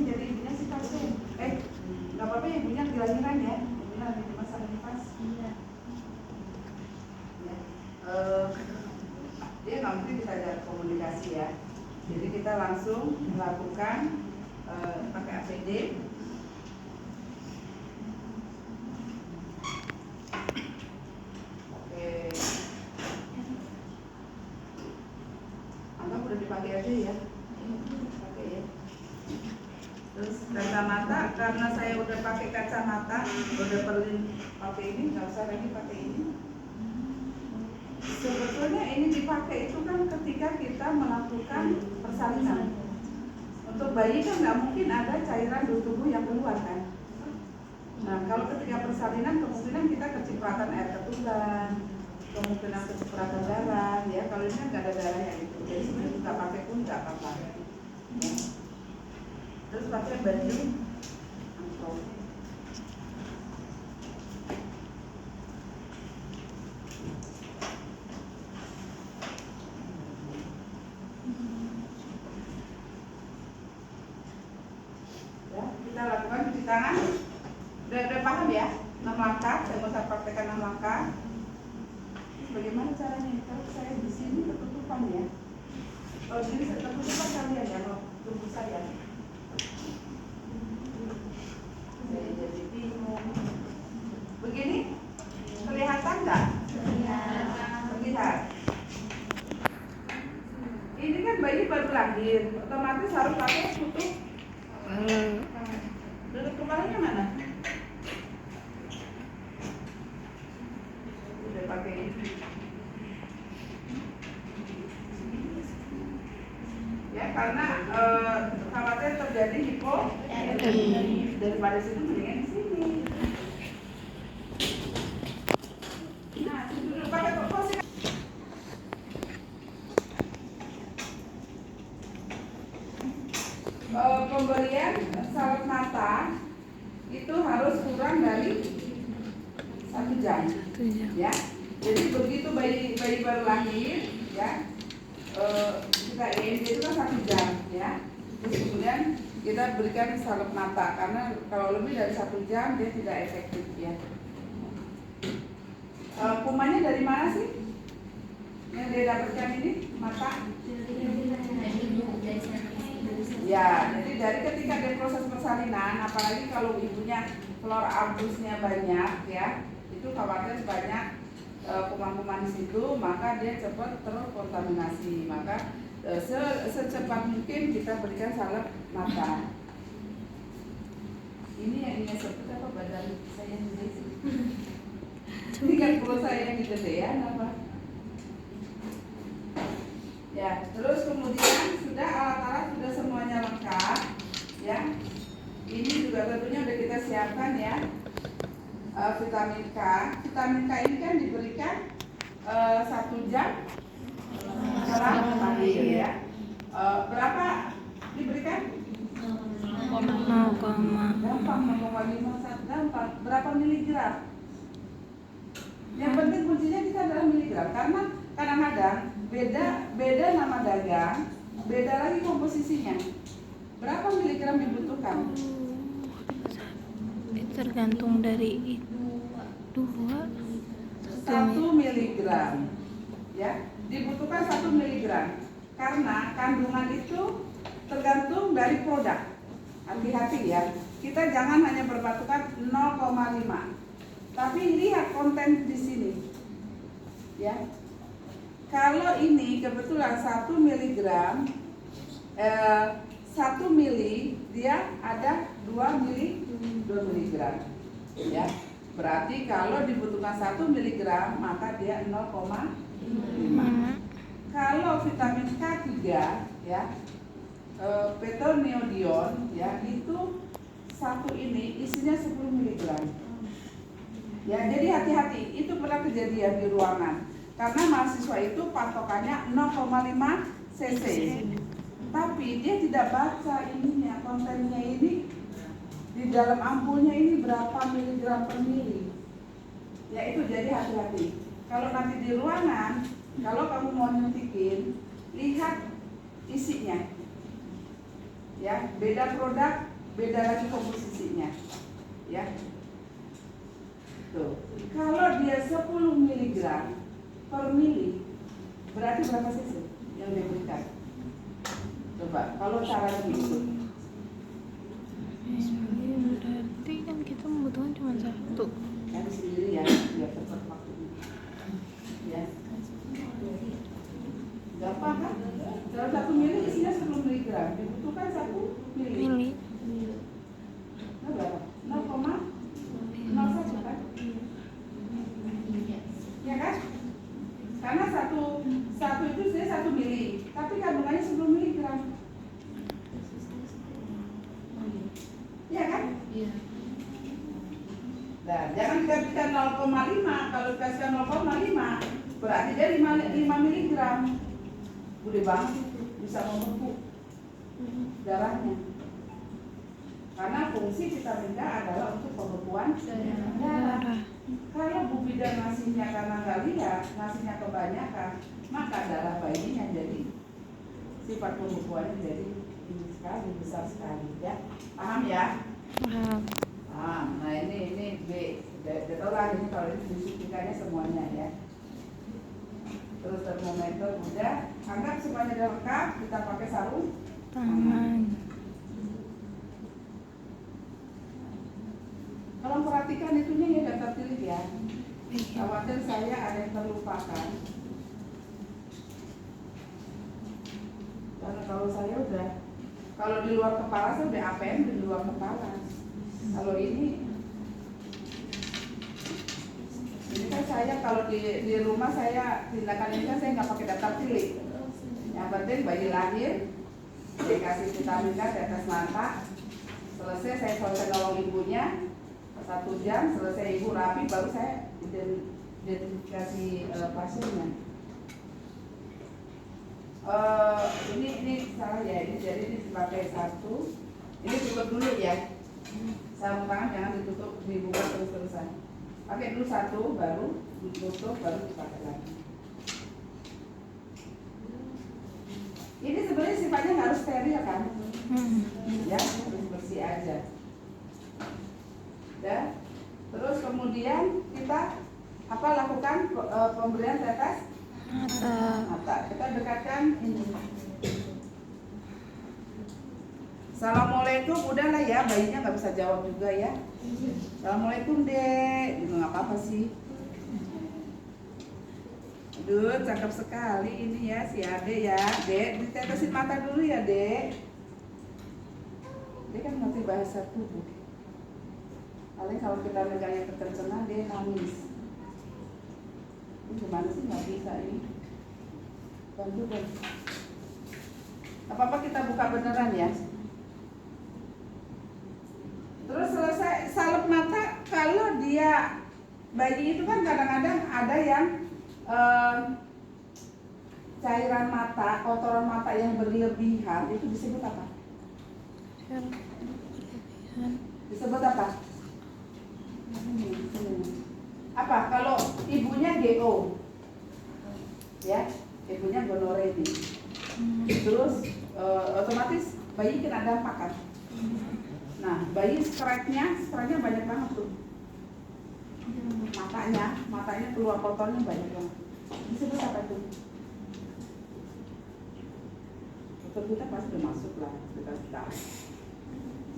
jadi ibunya si pasien. Nggak apa-apa ya ibunya kelahiran ya, ibunya lagi di masa nifas. Iya. Ya. Dia nggak mungkin bisa ada komunikasi ya. Jadi kita langsung melakukan pakai APD. Oke. Anggap udah dipakai aja ya. Pakai ya. Terus kacamata, karena saya udah pakai kacamata, udah perlu pakai ini, nggak usah lagi pakai ini. Sebetulnya ini dipakai itu kan ketika kita melakukan persalinan. Untuk bayi kan nggak mungkin ada cairan di tubuh yang keluar kan. Nah kalau ketika persalinan kemungkinan kita kecipratan air ketuban, kemungkinan kecipratan darah, ya kalau ini kan nggak ada darah yang itu. Jadi sebenarnya nggak pakai pun nggak apa-apa. Ya. Terus pakai baju angklung. Ya, kita lakukan cuci tangan. Udah paham ya? 6 langkah, saya mau praktekkan 6 langkah. Bagaimana caranya? Kalau saya di sini ketutupan ya. Kalau di sini ketutupan kalian ya, kalau tubuh saya. Saya jadi bingung. Begini? Kelihatan nggak? Terlihat. Ini kan bayi baru lahir, otomatis harus pakai tutup. Tutup kepalanya mana? Udah pakai ini. Ya karena khawatir terjadi hipotermia. Daripada situ mendingan di sini. Nah, duduk pakai posisi. Pemberian salep mata itu harus kurang dari 1 jam. Ya. Jadi begitu bayi baru lahir, ya. Kita itu kan 1 jam, ya. Terus kemudian kita berikan salep mata karena kalau lebih dari 1 jam dia tidak efektif, ya. Kumannya dari mana sih? Yang dia dapatkan ini mata? Ya, jadi dari ketika dia proses persalinan, apalagi kalau ibunya telur abusnya banyak, ya, itu khawatir banyak kuman-kuman di situ, maka dia cepat terkontaminasi. Maka secepat mungkin kita berikan salep mata. Ini yang seperti apa badan saya sendiri sih? Ini kan perut saya yang gedean apa? Ya, terus kemudian sudah alat-alat sudah semuanya lengkap, ya. Ini juga tentunya sudah kita siapkan ya. Vitamin K. Vitamin K ini kan diberikan 1 jam setelah lahir ya. Berapa diberikan? 0,5. Gampang, 0,5 gampang. Berapa miligram? Yang penting kuncinya kita adalah miligram karena kadang-kadang beda nama dagang, beda lagi komposisinya. Berapa miligram dibutuhkan? Tergantung dari itu. 1 miligram, ya, dibutuhkan 1 miligram karena kandungan itu tergantung dari produk. Hati-hati ya, kita jangan hanya berpatokan 0,5, tapi lihat konten di sini, ya. Kalau ini kebetulan 1 miligram, 1 mili dia ada 2 miligram, ya. Berarti kalau dibutuhkan 1 miligram maka dia 0,5. Kalau vitamin K3 ya, petroniodion ya, itu satu ini isinya 10 miligram. Ya, jadi hati-hati, itu pernah kejadian di ruangan. Karena mahasiswa itu patokannya 0,5 cc. Tapi dia tidak baca ininya, kontennya ini di dalam ampulnya ini berapa miligram per mili. Ya itu, jadi hati-hati. Kalau nanti di ruangan, kalau kamu mau nyuntikin, lihat isinya. Ya, beda produk, beda lagi komposisinya. Ya. Tuh. Kalau dia 10 mg per mili, berarti berapa cc yang diberikan? Coba, kalau caranya begitu. Berarti kan kita membutuhkan cuma satu. Yang sendiri ya, biar cepat waktunya. Ya. Gampang kan? Dalam 1 mili isinya 10 mg, dibutuhkan 1 mili. Mili. Nah, berapa? 0,01 kan? Ya kan? Karena satu itu sebenarnya 1 mili, tapi kandungannya 10 mg. Iya kan? Iya. Nah, jangan dikasihkan 0,5. Kalau dikasihkan 0,5, berarti dia 5 mg. Gede banget itu, bisa memupuk darahnya. Karena fungsi vitamin K adalah untuk pembekuan darah. Kalau Bu Bidan ngasihnya karena nggak lihat, ngasihnya kebanyakan, maka darah bayinya jadi sifat pembekuannya jadi tinggi sekali, besar sekali, ya. Paham ya? Paham. Paham. Nah ini B. Udah lah ini kalau ini disuntikannya semuanya ya. Terus termometer udah, anggap semuanya udah lengkap, kita pakai sarung Tangan. Tolong perhatikan itunya ya, daftar tilik ya. Iya. Khawatir saya ada yang terlupakan. Karena kalau saya udah, kalau di luar kepala saya udah APM di luar kepala. Kalau ini kan saya kalau di rumah saya tindakan ini kan saya nggak pakai daftar tilik. Yang penting bayi lahir, saya kasih vitamin K di atas mata. Selesai saya selesai nolong ibunya 1 jam, selesai ibu rapi, baru saya identifikasi pasiennya. Ini salah ya, ini jadi ini dipakai 1. Ini tutup dulu ya. Sarung tangan jangan ditutup, dibuka terus-terusan. Pakai dulu 1, baru ditutup, baru dipakai lagi. Ini sebenarnya sifatnya nggak harus steril kan? Ya, harus bersih aja. Ya. Terus kemudian kita lakukan pemberian tetes mata. Kita dekatkan ini. Assalamualaikum, udahlah ya, bayinya nggak bisa jawab juga ya. Assalamualaikum dek, itu nggak apa-apa sih. Aduh, cakep sekali ini ya si Ade ya, dek. Ditetesin mata dulu ya dek. Dia kan ngerti bahasa tubuh. Paling kalau kita megangnya kekencengan dia nangis. Ini gimana sih nggak bisa ini? Bantu dong. Apa-apa kita buka beneran ya. Terus selesai salep mata, kalau dia bayi itu kan kadang-kadang ada yang cairan mata, kotoran mata yang berlebihan, itu disebut apa? Disebut apa? Apa? Kalau ibunya GO, ya, ibunya gonorrhea. Terus otomatis bayi kena dampak kan? Nah, bayi streknya banyak banget tuh. Matanya keluar kotornya banyak banget. Disebut apa tuh? Dokter kita pasti udah masuk lah, kita tahu.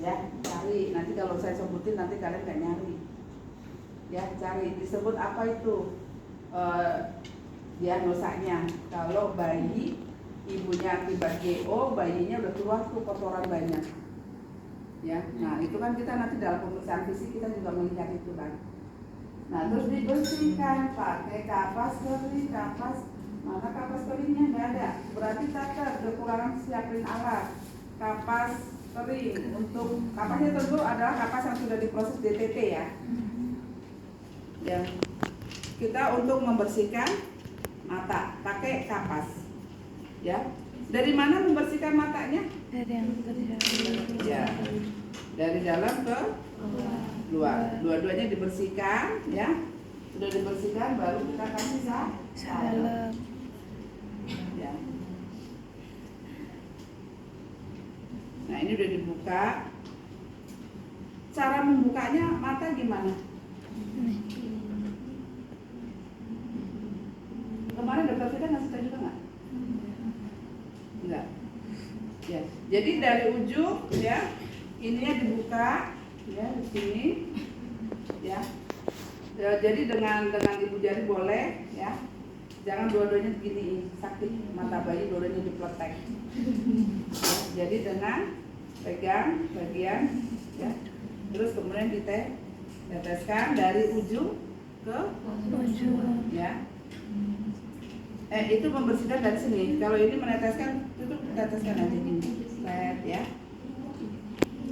Ya, cari. Nanti kalau saya sebutin nanti kalian nggak nyari. Ya, cari. Disebut apa itu? Diagnosanya. Kalau bayi ibunya akibat GO, bayinya udah keluar tuh kotoran banyak. Ya, nah itu kan kita nanti dalam pemeriksaan fisik kita juga melihat itu kan. Nah terus dibersihkan pakai kapas kering, mana kapas keringnya nggak ada, berarti kita kekurangan siapin alat. Kapas kering, untuk kapasnya tentu adalah kapas yang sudah diproses DTT ya. Yang kita untuk membersihkan mata pakai kapas, ya. Dari mana membersihkan matanya? Dari yang terjadi. Ya, dari dalam ke luar. Dua-duanya dibersihkan, ya. Sudah dibersihkan, baru kita kasih salep. Ya. Nah ini udah dibuka. Cara membukanya mata gimana? Nih. Kemarin dokter Fida ngasih tahu juga nggak? Enggak. Ya, jadi dari ujung ya, ininya dibuka ya di sini ya. Jadi dengan ibu jari boleh ya. Jangan dua-duanya begini, sakit mata bayi dua-duanya dipletek. Ya, jadi dengan pegang bagian ya. Terus kemudian diteteskan dari ujung ke Ujung. ya. Itu membersihkan dari sini. Kalau ini meneteskan, itu teteskan aja gini. Set ya.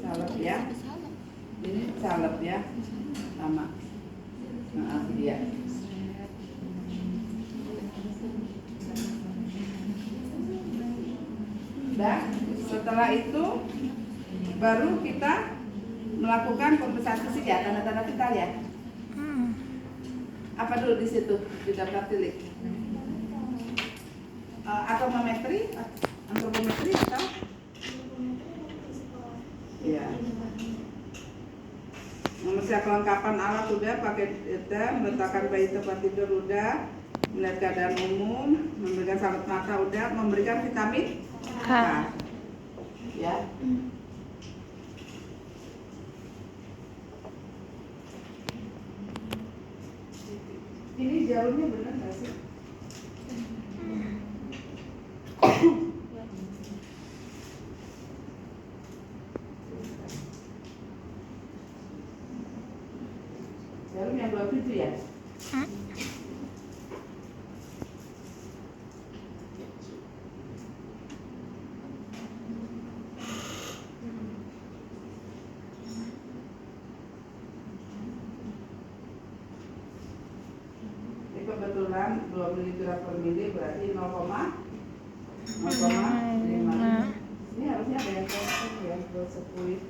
Salep ya. Ini salep ya. Sama. Nah, dia. Udah. Setelah itu baru kita melakukan pemeriksaan fisik ya, tanda-tanda vital ya. Apa dulu di situ di daftar tilik? Atomometri atau? Ya. Memeriksa kelengkapan alat udah, pakai meletakkan bayi tempat tidur udah, melihat keadaan umum, memberikan salep mata udah, memberikan vitamin K. Ya. Ini jarumnya benar nggak sih? Jarum yang 27 ya? Ini kebetulan 2 mg per mili berarti 0,5. Ini harusnya ada yang kosong ya, buat sepuit.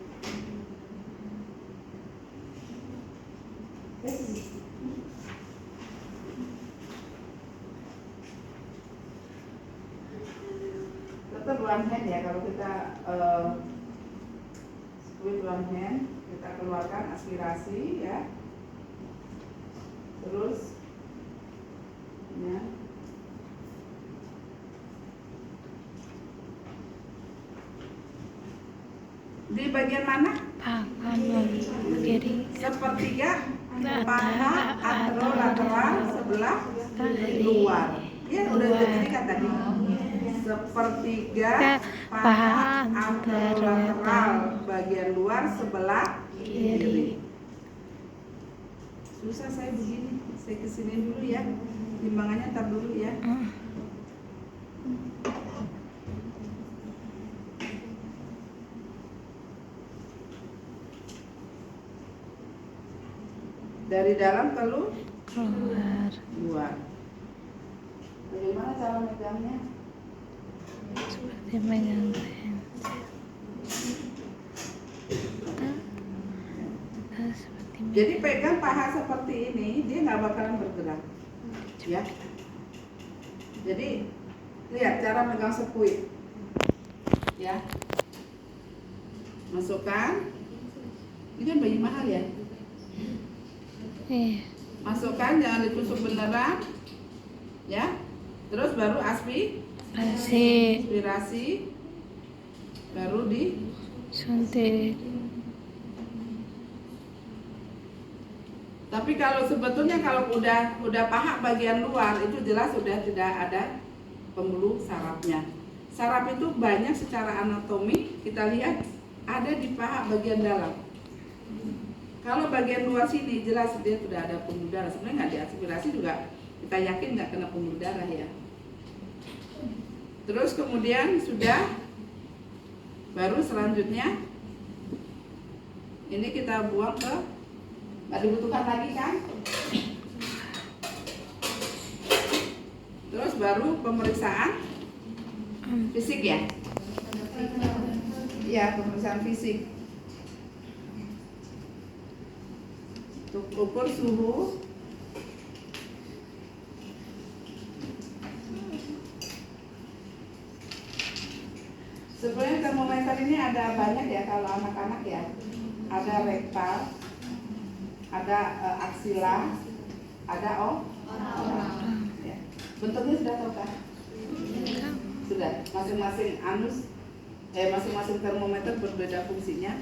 Tetap one hand ya, kalau kita squeeze one hand, kita keluarkan aspirasi ya. Terus ya. Di bagian mana? Kanan kiri. Sepertiga paha anterolateral sebelah luar. Ya udah jadi kan tadi. Sepertiga paha anterolateral bagian luar sebelah kiri. Susah saya begini. Saya kesini dulu ya. Timbangannya ntar dulu ya. Dari dalam keluar. Bagaimana cara megangnya? Seperti megang pen. Jadi pegang paha seperti ini, dia nggak bakalan bergerak, ya. Jadi lihat cara megang sepuit, ya. Masukkan. Ini kan bayi mahal ya. Masukkan, jangan ditusuk beneran, ya. Terus baru aspirasi, baru disuntik. Tapi kalau sebetulnya kalau udah paha bagian luar itu jelas sudah tidak ada pembuluh sarafnya. Saraf itu banyak secara anatomi, kita lihat ada di paha bagian dalam. Kalau bagian luar sini jelas dia sudah ada pembuluh darah. Sebenarnya nggak diaspirasi juga kita yakin nggak kena pembuluh darah ya. Terus kemudian sudah, baru selanjutnya ini kita buang ke, nggak dibutuhkan lagi kan. Terus baru pemeriksaan fisik ya. Iya, pemeriksaan fisik. Untuk ukur suhu. Sebenarnya termometer ini ini ada banyak ya kalau anak-anak ya. Ada rektal, ada aksila, ada oral. Ya. Bentuknya sudah tahu kan? Sudah. Masing-masing anus, masing-masing termometer berbeda fungsinya.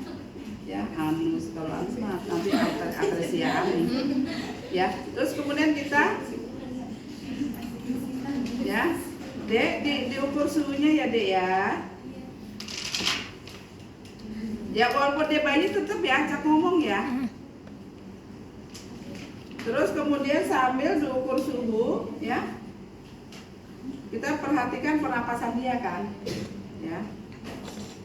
Ya, anus kalau anus nanti atresia anus. Ya. Terus kemudian kita, ya, Dek, diukur suhunya ya Dek ya. Ya walaupun dia bayi tetap ya acak ngomong ya. Terus kemudian sambil diukur suhu ya, kita perhatikan pernapasan dia kan, ya.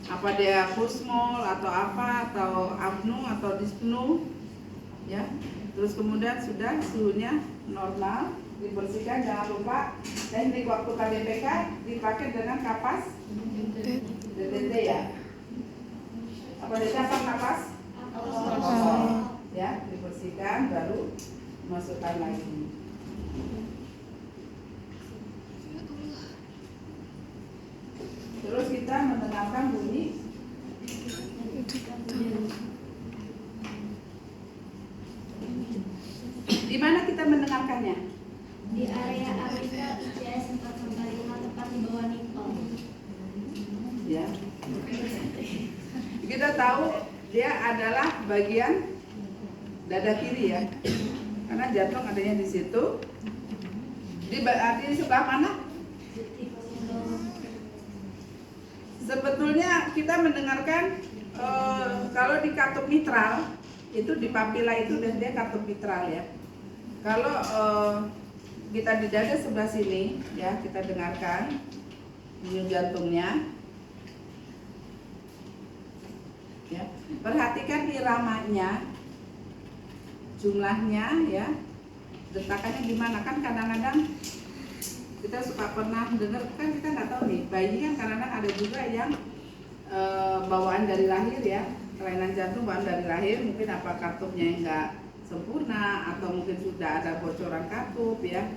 Apa dia kusmol atau apa atau apnu atau dispnu, ya. Terus kemudian sudah suhunya normal, dibersihkan. Jangan lupa teknik waktu KDPK dipakai dengan kapas DTT ya. Apa dasar napas? Ya, dibersihkan baru masukkan lagi. Terus kita mendengarkan bunyi. Di mana kita mendengarkannya? Di area Amerika ICS 445 tepat di bawah nipple. Ya. Kita tahu dia adalah bagian dada kiri ya, karena jantung adanya di situ. Di sebelah mana? Sebetulnya kita mendengarkan kalau di katup mitral itu di papila itu dan dia katup mitral ya. Kalau kita di dada sebelah sini ya, kita dengarkan denyut jantungnya. Ya, perhatikan iramanya, jumlahnya ya, detakannya gimana. Kan kadang-kadang kita suka pernah dengar, kan kita nggak tahu nih, bayi kan kadang-kadang ada juga yang bawaan dari lahir ya, kelainan jantung bawaan dari lahir, mungkin apa katupnya yang nggak sempurna atau mungkin sudah ada bocoran katup ya.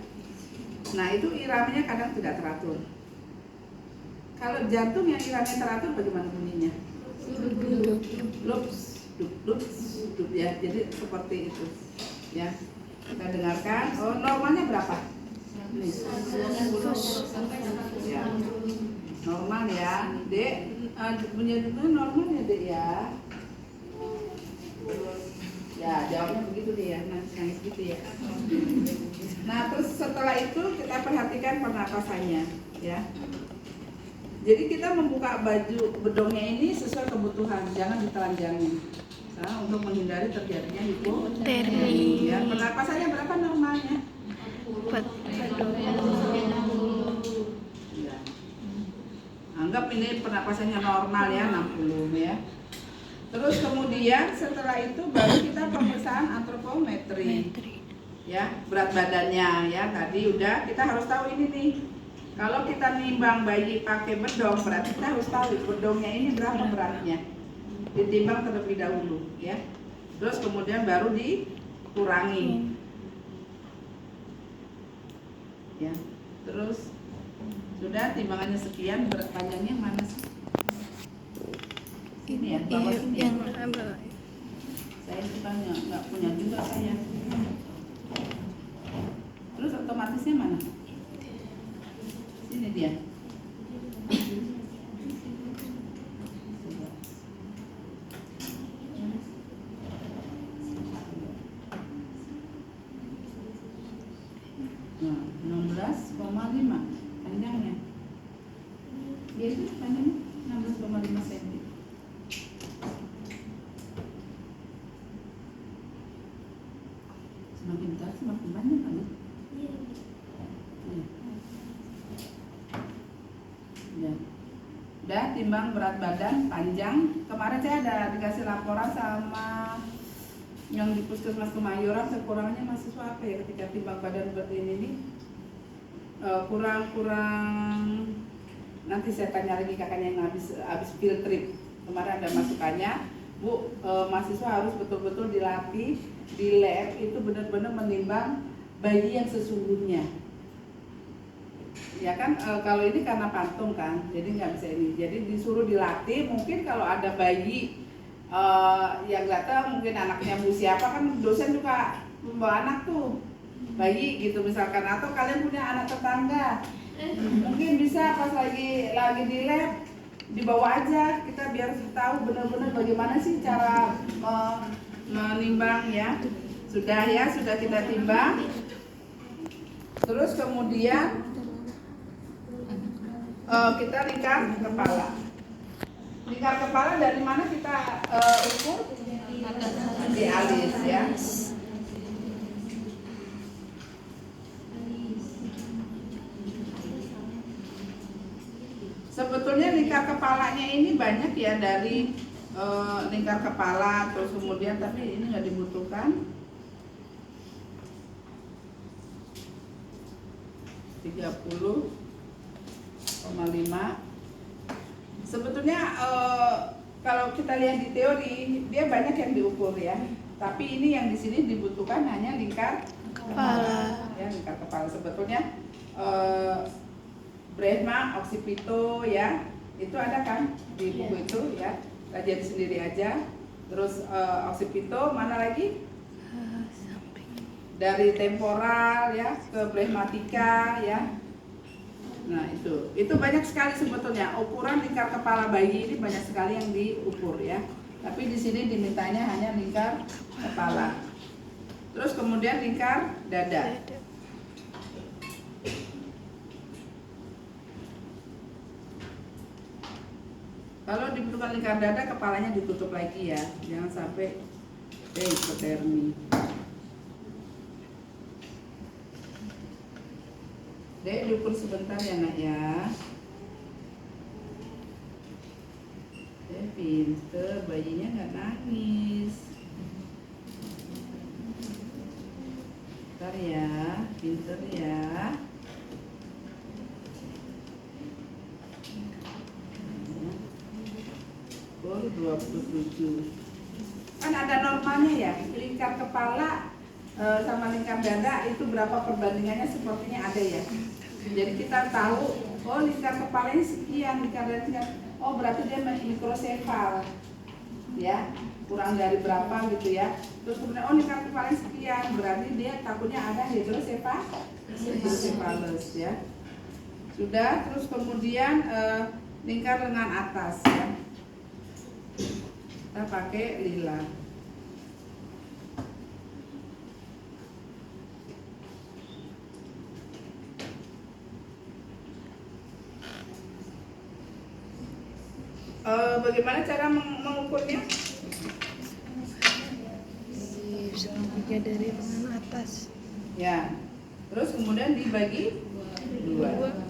Nah itu iramanya kadang tidak teratur. Kalau jantung yang iramanya teratur bagaimana bunyinya? Lups, dup ya, jadi seperti itu ya. Kita dengarkan. Oh, normalnya berapa? Nih. Ya. Normal ya, Dek. Bunyi itu normal ya Dek ya. Ya, jawabnya begitu deh ya, nangis gitu ya. Nah, terus setelah itu kita perhatikan pernapasannya ya. Jadi kita membuka baju bedongnya ini sesuai kebutuhan, jangan ditelanjangin. Nah, untuk menghindari terjadinya hipotermia. Ya, pernapasannya berapa normalnya? 40. Ya. Anggap ini pernapasannya normal ya, 60 ya. Terus kemudian setelah itu baru kita pemeriksaan antropometri. Ya, berat badannya ya. Tadi udah, kita harus tahu ini nih. Kalau kita nimbang bayi pakai bedong, berarti kita harus tahu bedongnya ini berapa beratnya. Ditimbang terlebih dahulu ya. Terus kemudian baru dikurangi. Ya. Terus sudah timbangannya sekian, berat panjangnya mana sih? Ini ya, bawah sini ya. Saya suka nggak punya juga saya. Terus otomatisnya mana? Ini dia. Nah, 16,5 panjangnya. Dia itu panjangnya 16,5 cm. Semakin besar semakin banyak kan? Iya. Ya. Udah timbang berat badan, panjang. Kemarin saya ada dikasih laporan sama yang di Puskesmas Kemayoran, kekurangannya mahasiswa apa ya ketika timbang badan seperti ini nih, kurang nanti saya tanya lagi kakaknya yang habis field trip kemarin ada masukannya, Bu, mahasiswa harus betul-betul dilatih di lab itu benar-benar menimbang bayi yang sesungguhnya Ya kan kalau ini karena pantung kan, jadi nggak bisa ini. Jadi disuruh dilatih. Mungkin kalau ada bayi yang nggak tahu, mungkin anaknya bu siapa kan, dosen juga membawa anak tuh bayi gitu misalkan, atau kalian punya anak tetangga, mungkin bisa pas lagi di lab dibawa aja, kita biar tahu benar-benar bagaimana sih cara menimbang ya. Sudah ya, sudah kita timbang. Terus kemudian kita lingkar kepala. Lingkar kepala dari mana kita ukur? Di alis ya. Sebetulnya lingkar kepalanya ini banyak ya, dari lingkar kepala, terus kemudian tapi ini nggak dibutuhkan. 30,5. Sebetulnya kalau kita lihat di teori dia banyak yang diukur ya, tapi ini yang di sini dibutuhkan hanya lingkar kepala ya, lingkar kepala. Sebetulnya Brahma, occipito ya, itu ada kan di buku itu ya, kajian sendiri aja. Terus occipito, mana lagi? Dari temporal ya ke brahmatika ya. Nah itu banyak sekali sebetulnya ukuran lingkar kepala bayi ini, banyak sekali yang diukur ya. Tapi di sini dimintanya hanya lingkar kepala. Terus kemudian lingkar dada. Kalau dibutuhkan lingkar dada, kepalanya ditutup lagi ya, jangan sampai hipotermi. Dek, diukur sebentar ya nak ya. Pinter, bayinya nggak nangis. Bentar ya, pinter ya. Ukur 27. Kan ada normalnya ya, lingkar kepala sama lingkar dada itu berapa perbandingannya, sepertinya ada ya. Jadi kita tahu, oh lingkar kepalanya sekian, lingkar dada, oh berarti dia mikrosefal ya, kurang dari berapa gitu ya. Terus kemudian oh lingkar kepalanya sekian, berarti dia takutnya ada hidrosefalus ya. Sudah. Terus kemudian lingkar lengan atas ya, kita pakai lila. Bagaimana cara mengukurnya? Sepertiga dari lengan atas. Ya, terus kemudian dibagi 2.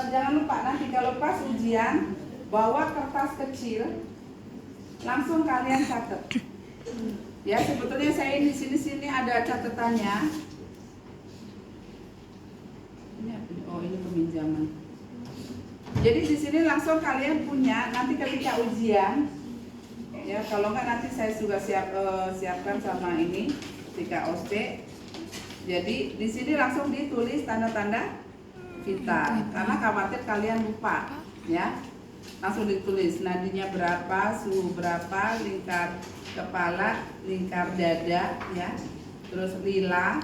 Jangan lupa nanti kalau pas ujian bawa kertas kecil, langsung kalian catat. Ya, sebetulnya saya di sini ada catatannya. Ini apa? Oh, ini peminjaman. Jadi di sini langsung kalian punya, nanti ketika ujian, ya kalau nggak nanti saya juga siapkan sama ini ketika ospek. Jadi di sini langsung ditulis tanda-tanda vital, karena khawatir kalian lupa, ya. Langsung ditulis nadinya berapa, suhu berapa, lingkar kepala, lingkar dada, ya. Terus lila,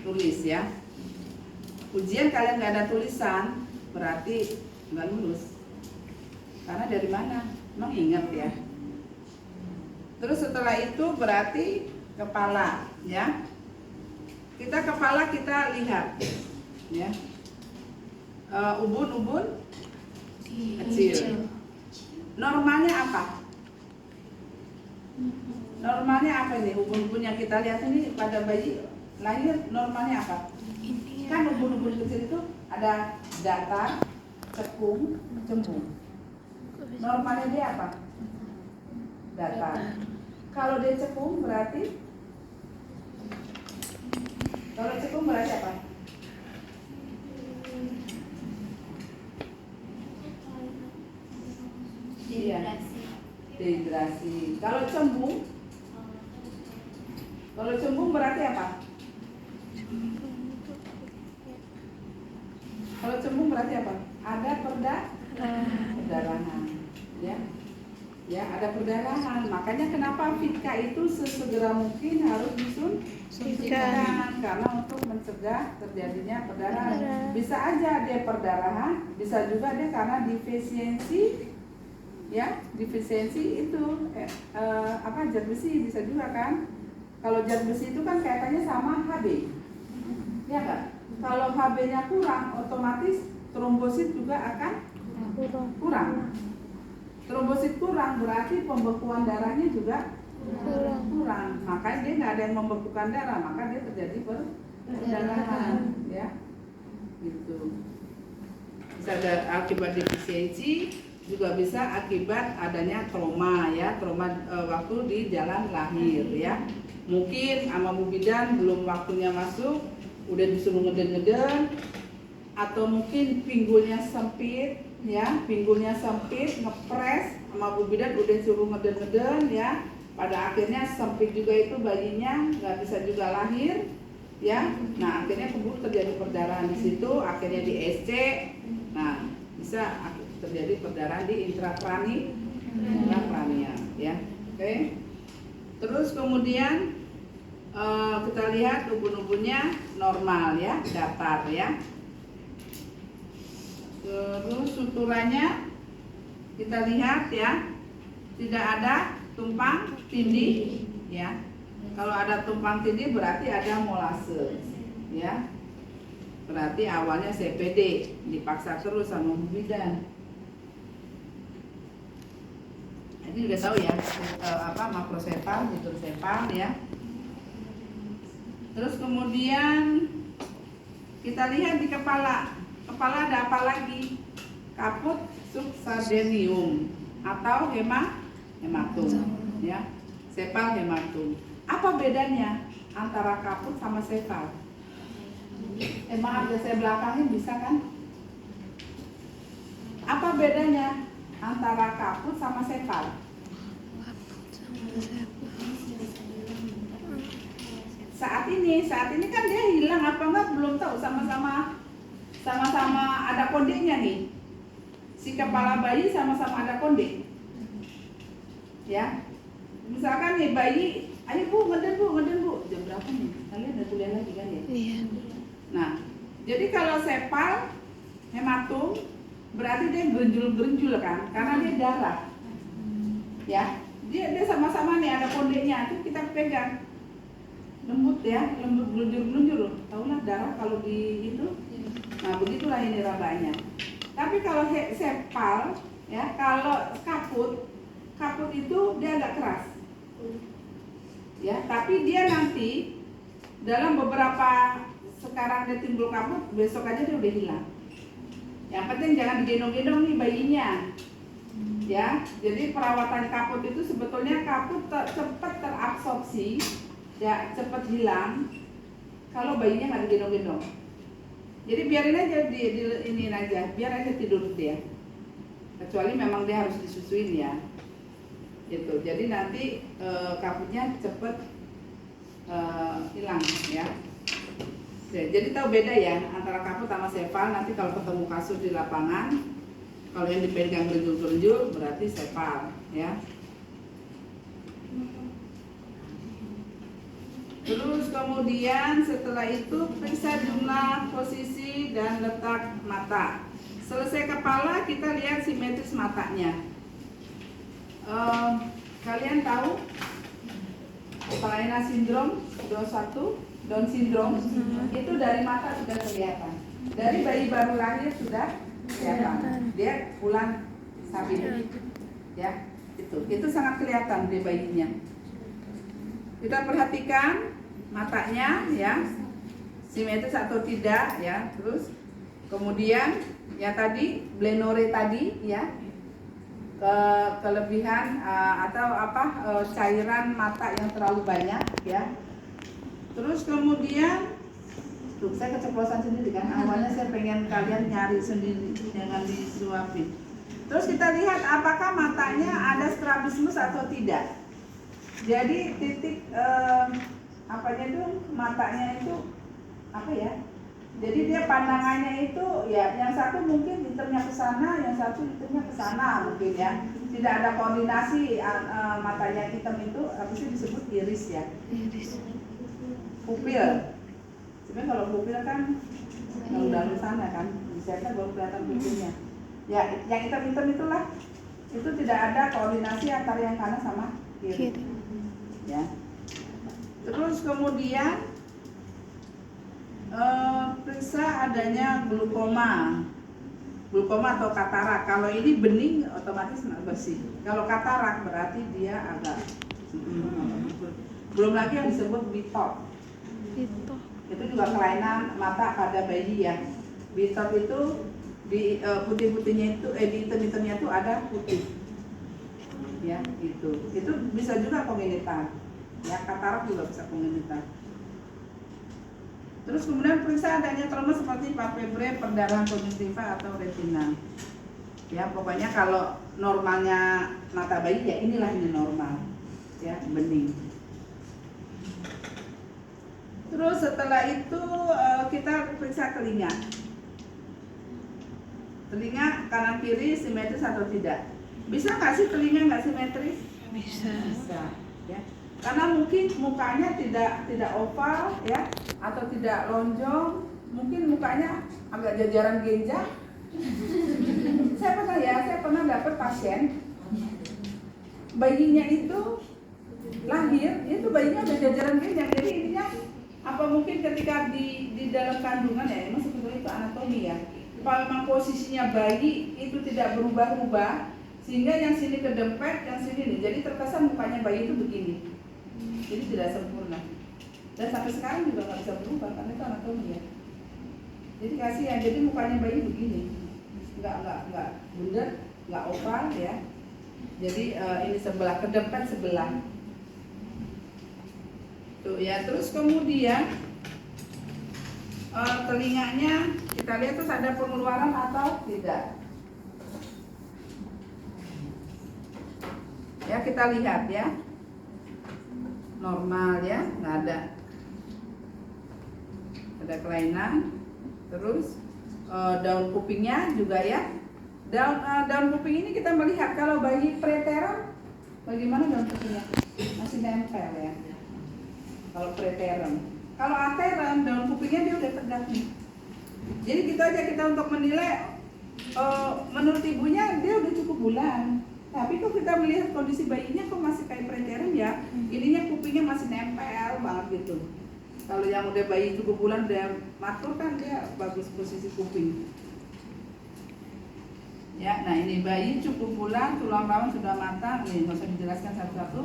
tulis ya. Ujian kalian nggak ada tulisan, berarti nggak lulus. Karena dari mana? Emang ingat ya. Terus setelah itu berarti kepala, ya. Kita kepala kita lihat, ya. Ubun-ubun kecil. Normalnya apa? Normalnya apa ini? Ubun-ubun yang kita lihat ini pada bayi lahir normalnya apa? Kan ubun-ubun kecil itu ada datar, cekung, cembung. Normalnya dia apa? Datar. Kalau dia cekung berarti? Kalau cekung berarti apa? dehidrasi. Kalau cembung berarti apa? Kalau cembung berarti apa? Ada perdarahan, ya. Ya, ada perdarahan. Makanya kenapa Vika itu sesegera mungkin harus disuntikan karena untuk mencegah terjadinya perdarahan. Bisa aja dia perdarahan, bisa juga dia karena defisiensi, ya, defisiensi itu zat besi bisa juga kan. Kalau zat besi itu kan kaitannya sama Hb, ya kan? Kalau Hb-nya kurang, otomatis trombosit juga akan kurang. Trombosit kurang berarti pembekuan darahnya juga kurang. Makanya dia nggak ada yang membekukan darah, maka dia terjadi perdarahan, ya. Gitu. Bisa ada akibat defisiensi, juga bisa akibat adanya trauma, ya, trauma waktu di jalan lahir, ya. Mungkin sama Bu Bidan belum waktunya masuk, udah disuruh ngeden-ngeden, atau mungkin pinggulnya sempit, ya, pinggulnya sempit, ngepres sama Bu Bidan udah suruh ngeden-ngeden, ya. Pada akhirnya sempit juga itu bayinya, nggak bisa juga lahir, ya. Nah, akhirnya keburu terjadi perdarahan di situ, akhirnya di SC. Nah, bisa terjadi perdarahan di intrakranial, ya. Oke. Terus kemudian kita lihat ubun-ubunnya normal, ya, datar, ya. Terus suturannya kita lihat, ya, tidak ada tumpang tindih, ya. Kalau ada tumpang tindih berarti ada molase, ya. Berarti awalnya CPD dipaksa terus sama Bu Bidan. Ini udah tahu ya, makrosefal, hidrosefal, ya. Terus kemudian kita lihat di kepala. Kepala ada apa lagi? Kaput subsardenium atau hematum, ya. Sefal hematum. Apa bedanya antara kaput sama sefal? Maaf ya, saya belakangin bisa kan? Apa bedanya antara kaput sama sefal? Saat ini kan dia hilang apa enggak belum tahu, sama-sama ada kondenya nih. Si kepala bayi sama-sama ada konde, ya. Misalkan nih bayi, ayo Bu, ngeden Bu. Jam berapa nih? Kalian udah kuliah lagi kan ya? Iya. Nah, jadi kalau sefal hematum berarti dia gerenjul kan, karena dia darah, ya. Dia sama-sama nih ada kondenya, itu kita pegang lembut, ya, lembut gelunjur. Tahulah darah kalau di itu. Nah, begitulah ini rabanya. Tapi kalau sefal, ya, kalau kaput itu dia agak keras, ya. Tapi dia nanti dalam beberapa, sekarang dia timbul kaput, besok aja dia udah hilang. Yang penting jangan digendong-gendong nih bayinya, ya. Jadi perawatan kaput itu sebetulnya kaput cepat terabsorpsi, ya, cepat hilang kalau bayinya nggak digendong-gendong. Jadi biarin aja ini aja, biar aja tidur dia. Kecuali memang dia harus disusuin, ya. Gitu. Jadi nanti kaputnya cepat hilang, ya. Jadi tahu beda ya antara kaput sama sefal. Nanti kalau ketemu kasus di lapangan, kalau yang dipegang gerenjul berarti sefal, ya. Terus kemudian setelah itu periksa jumlah, posisi, dan letak mata. Selesai kepala, kita lihat simetris matanya. Kalian tahu Palena sindrom, Down syndrome itu dari mata sudah kelihatan. Dari bayi baru lahir sudah kelihatan. Dia pulang sabit, ya. Itu sangat kelihatan di bayinya. Kita perhatikan matanya, ya, simetris atau tidak, ya. Terus kemudian ya tadi blenore tadi, ya, kelebihan atau cairan mata yang terlalu banyak, ya. Terus kemudian saya keceplosan sendiri kan, awalnya saya pengen kalian nyari sendiri, jangan disuapin. Terus kita lihat apakah matanya ada strabismus atau tidak. Jadi titik apanya itu matanya itu apa ya? Jadi dia pandangannya itu ya yang satu mungkin hitamnya ke sana, yang satu hitamnya ke sana mungkin ya. Tidak ada koordinasi matanya hitam itu apa sih disebut iris ya? Iris. Pupil. Sebenarnya kalau pupil kan dalam sana kan, misalnya baru kelihatan pupilnya. Ya, yang hitam-hitam itulah. Itu tidak ada koordinasi antara yang kanan sama kiri. Ya. Terus kemudian periksa adanya glukoma atau katarak. Kalau ini bening otomatis bersih. Kalau katarak berarti dia agak belum lagi yang disebut bitot. Itu juga kelainan mata pada bayi ya. Bitot itu di putih-putihnya itu di hitam-hitamnya itu ada putih. Ya, itu bisa juga kongenital. Ya, katarak juga bisa kongenital. Terus kemudian periksa adanya trauma seperti palpebre, perdarahan konjungtiva atau retina. Ya, pokoknya kalau normalnya mata bayi ya inilah ini normal. Ya, bening. Terus setelah itu kita periksa telinga. Telinga kanan kiri simetris atau tidak? Bisa nggak sih telinga nggak simetris? Bisa. Bisa. Ya. Karena mungkin mukanya tidak oval ya, atau tidak lonjong, mungkin mukanya agak jajaran genjang. Saya pernah dapat pasien bayinya itu lahir, itu bayinya ada jajaran genjang. Jadi intinya apa mungkin ketika di dalam kandungan ya, emang sebetulnya itu anatomi ya. Kalau memang posisinya bayi itu tidak berubah-ubah, sehingga yang sini kedempet, yang sini nih, jadi terkesan mukanya bayi itu begini. Jadi tidak sempurna. Dan sampai sekarang juga nggak bisa berubah karena itu anatomi ya. Jadi kasihan, jadi mukanya bayi begini, nggak bundar, nggak oval ya. Jadi ini sebelah kedempet sebelah. Tuh ya, terus kemudian telinganya kita lihat terus ada pengeluaran atau tidak. Ya kita lihat ya, normal ya, nggak ada kelainan. Terus daun kupingnya juga ya, daun kuping ini kita melihat kalau bayi preterm bagaimana daun kupingnya masih nempel ya. Kalau preterm, kalau aterm daun kupingnya dia udah tegak nih. Jadi gitu aja kita untuk menilai menurut ibunya dia udah cukup bulan. Tapi kok kita melihat kondisi bayinya kok masih kayak preterm ya, ininya kupingnya masih nempel banget gitu. Kalau yang udah bayi cukup bulan udah matur kan dia bagus posisi kuping. Ya, nah ini bayi cukup bulan, tulang rawan sudah matang, nih nggak usah dijelaskan satu-satu.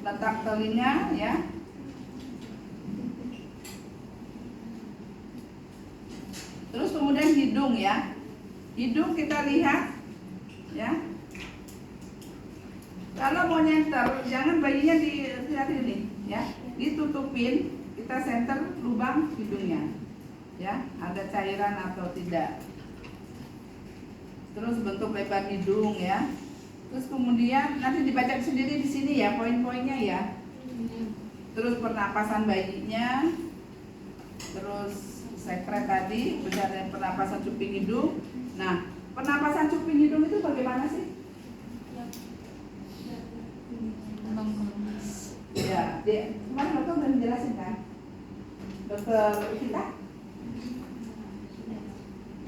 Letak telinga ya. Terus kemudian hidung ya. Hidung kita lihat ya. Kalau mau nyenter, jangan bayinya dilihat ini, ya, ditutupin, kita senter lubang hidungnya, ya, ada cairan atau tidak. Terus bentuk lebar hidung, ya. Terus kemudian nanti dibaca sendiri di sini ya, poin-poinnya ya. Terus pernapasan bayinya, terus sekret tadi, ada pernapasan cuping hidung. Nah, pernapasan cuping hidung itu bagaimana sih? Ya, kemarin dokter udah menjelasin kan? Dokter kita?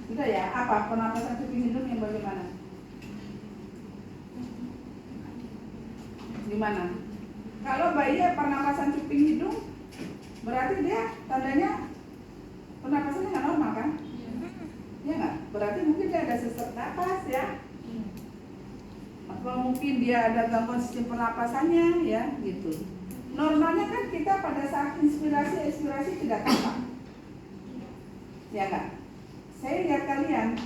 Sudah ya, apa pernapasan cuping hidung yang bagaimana? Gimana? Kalau bayi pernapasan cuping hidung, berarti dia tandanya pernapasannya nggak normal kan? Ya nggak? Berarti mungkin dia ada sesak napas ya? Atau mungkin dia ada gangguan sistem pernapasannya ya gitu. Normalnya kan kita pada saat inspirasi ekspirasi tidak tampak, ya nggak? Saya lihat kalian,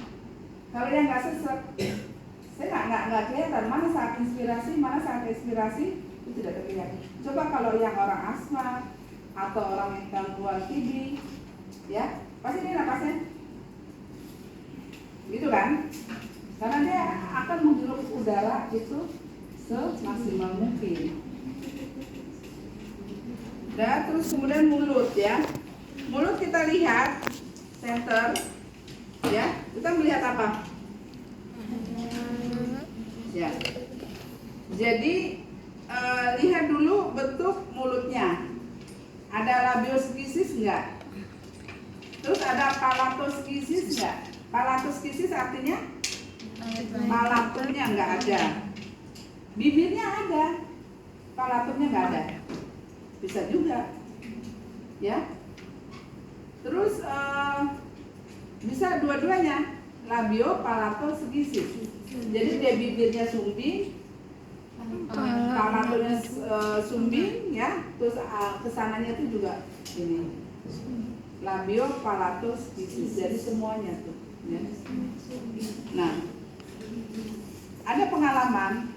kalau yang nggak sesek, saya nggak kelihatan mana saat inspirasi, mana saat ekspirasi itu tidak terlihat. Coba kalau yang orang asma atau orang yang gangguan TB, ya pasti dia napasnya, gitu kan? karena dia akan menghirup udara itu semaksimal mungkin. Dan terus kemudian mulut ya, mulut kita lihat center ya, kita melihat apa ya, jadi lihat dulu bentuk mulutnya, ada labioskisis enggak, terus ada palatoskisis enggak. Palatoskisis artinya palatumnya enggak ada, bibirnya ada, palatumnya enggak ada, bisa juga ya. Terus bisa dua-duanya, labio palatosskisis, jadi dia bibirnya sumbing, palatonya sumbing ya, terus kesananya itu juga ini labio palatosskisis, jadi semuanya tuh ya. Nah, ada pengalaman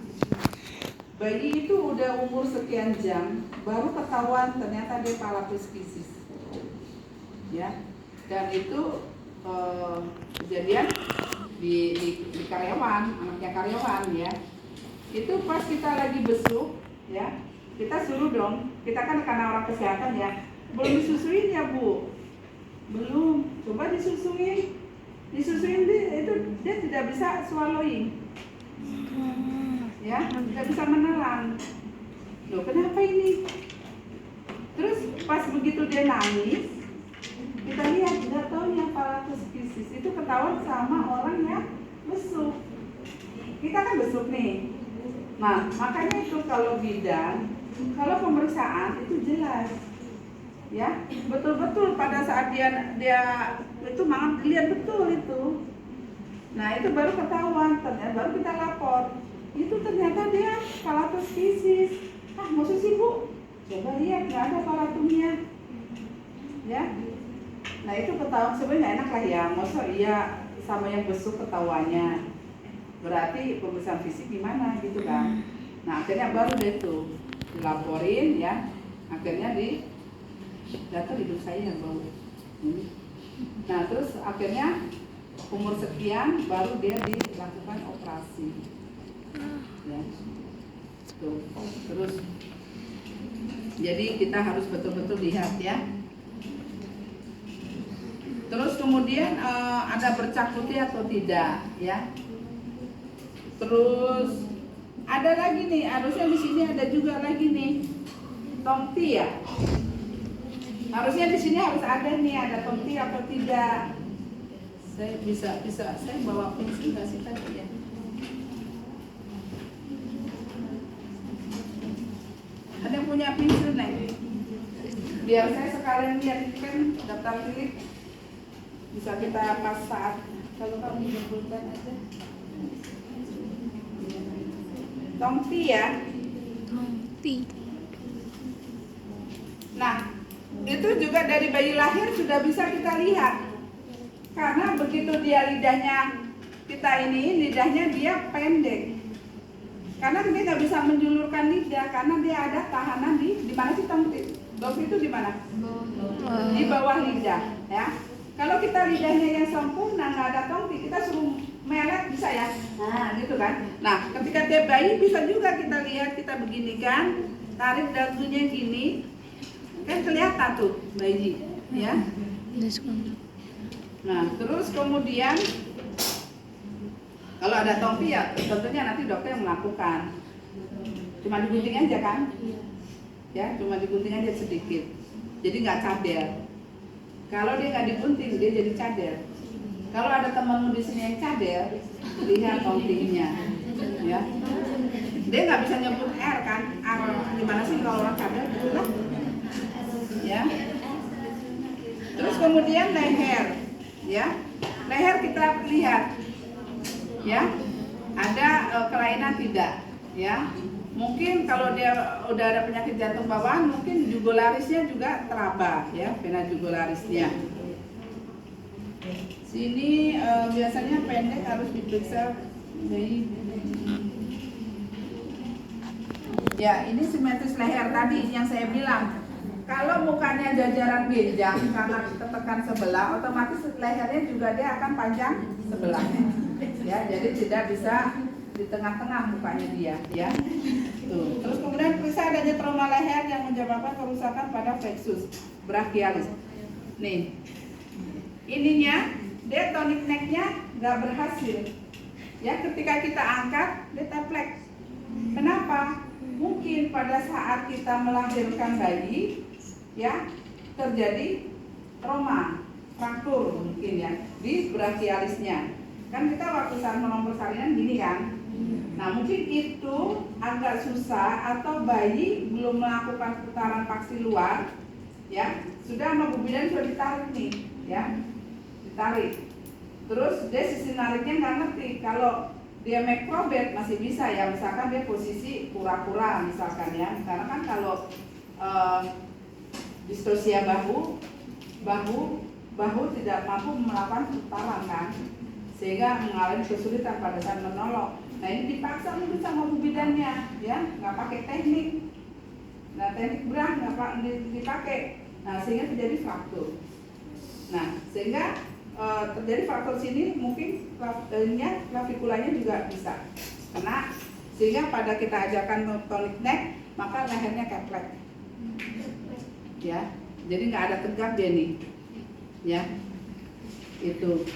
bayi itu udah umur sekian jam baru ketahuan ternyata dia palatosskisis ya, dan itu kejadian di karyawan, anaknya karyawan ya. Itu pas kita lagi besuk ya, kita suruh dong, kita kan karena orang kesehatan ya, belum disusuin ya Bu, belum, coba disusuin itu dia tidak bisa swallowing ya, tidak bisa menelan. Loh kenapa ini? Terus pas begitu dia nangis, kita lihat nggak tahu yang palatosskisis itu ketahuan sama orang yang besuk. Kita kan besuk nih. Nah makanya itu kalau bidan, kalau pemeriksaan itu jelas ya, betul-betul pada saat dia itu malah lihat betul itu. Nah itu baru ketahuan, ternyata baru kita lapor, itu ternyata dia palatosskisis. Ah maksud sih Bu, coba lihat nggak ada palatumnya ya. Nah itu ketahuan, sebenarnya enak lah ya, maksud iya sama yang besuk ketahuannya, berarti pemeriksaan fisik gimana gitu kan. Nah akhirnya baru deh tuh dilaporin ya, akhirnya data hidup saya bau. Nah terus akhirnya umur sekian baru dia dilakukan operasi ya. Tuh. Terus jadi kita harus betul-betul lihat ya. Terus kemudian ada bercak putih atau tidak ya. Terus ada lagi nih, harusnya di sini ada juga lagi nih tomti ya. Harusnya di sini harus ada nih, ada tomti atau tidak. Saya bisa saya bawa pensil nggak sih tadi ya? Ada yang punya pensil nih? Biar saya sekalian lihat, ini kan daftar pilih. Bisa kita pas saat kalau kamu jemputkan aja. Tomti ya. Tomti. Nah, itu juga dari bayi lahir sudah bisa kita lihat. Karena begitu dia lidahnya lidahnya dia pendek. Karena dia nggak bisa menjulurkan lidah karena dia ada tahanan di mana sih tomti? Tomti itu di mana? Di bawah lidah, ya. Kalau kita lidahnya yang sempurna nggak ada tomti, kita suruh melet bisa ya, nah gitu kan. Nah ketika dia bayi bisa juga kita lihat, kita begini kan, tarik dagunya gini, kan kelihatan tuh bayi, ya. Nah terus kemudian kalau ada tomti ya tentunya nanti dokter yang melakukan, cuma digunting aja kan, ya cuma digunting aja sedikit, jadi nggak cadel. Kalau dia nggak digunting, dia jadi cadel. Kalau ada temanmu di sini yang cadel, lihat tomtinya, ya. Dia nggak bisa nyebut R kan? R gimana sih kalau orang cadel? Itulah, ya. Terus kemudian leher, ya. Leher kita lihat, ya. Ada kelainan tidak, ya. Mungkin kalau dia udah ada penyakit jantung bawaan, mungkin jugularisnya juga teraba, ya, vena jugularisnya. Sini biasanya pendek harus diperiksa bayi. Ya, ini simetris leher tadi yang saya bilang. Kalau mukanya jajaran genjang karena ketekan sebelah, otomatis lehernya juga dia akan panjang sebelah. Ya, jadi tidak bisa di tengah-tengah mukanya dia, ya. Tuh. Terus kemudian periksa adanya trauma leher yang menyebabkan kerusakan pada plexus brachialis. Nih, ininya dia tonic neck-nya nggak berhasil. Ya, ketika kita angkat dia teplek. Kenapa? Mungkin pada saat kita melahirkan bayi, ya terjadi trauma, fraktur mungkin ya di brachialisnya. Kan kita waktu saat menombor salinan gini kan. Nah mungkin itu agak susah atau bayi belum melakukan putaran paksi luar, ya sudah sama Bu Bidan sudah ditarik nih, ya ditarik. Terus dia sisi nariknya nggak ngerti. Kalau dia macrobed masih bisa ya, misalkan dia posisi kura-kura misalkan ya. Karena kan kalau distosia bahu tidak mampu melakukan putaran kan, sehingga mengalami kesulitan pada saat menolong. Nah ini dipaksa mungkin sama Bu Bidannya, ya nggak pakai teknik. Nah teknik berat nggak dipakai. Nah sehingga terjadi fraktur. Nah sehingga terjadi fraktur sini mungkin klavikulanya juga bisa kena, sehingga pada kita ajarkan tonic neck maka lehernya keplek, ya jadi nggak ada tegak dia nih, ya itu.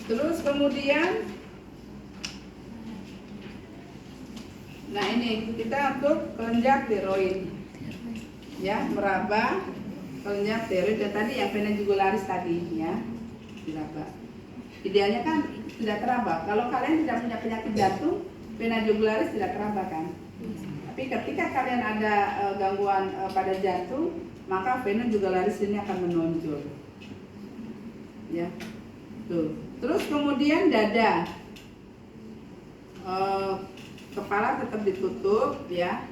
Terus kemudian, nah ini kita untuk kelenjar tiroid, ya meraba kelenjar tiroid dan tadi yang vena jugularis tadi, ya diraba. Idealnya kan tidak teraba. Kalau kalian tidak punya penyakit jantung, vena jugularis tidak teraba kan. Tapi ketika kalian ada gangguan pada jantung, maka vena jugularis ini akan menonjol, ya tuh. Terus kemudian dada, kepala tetap ditutup, ya.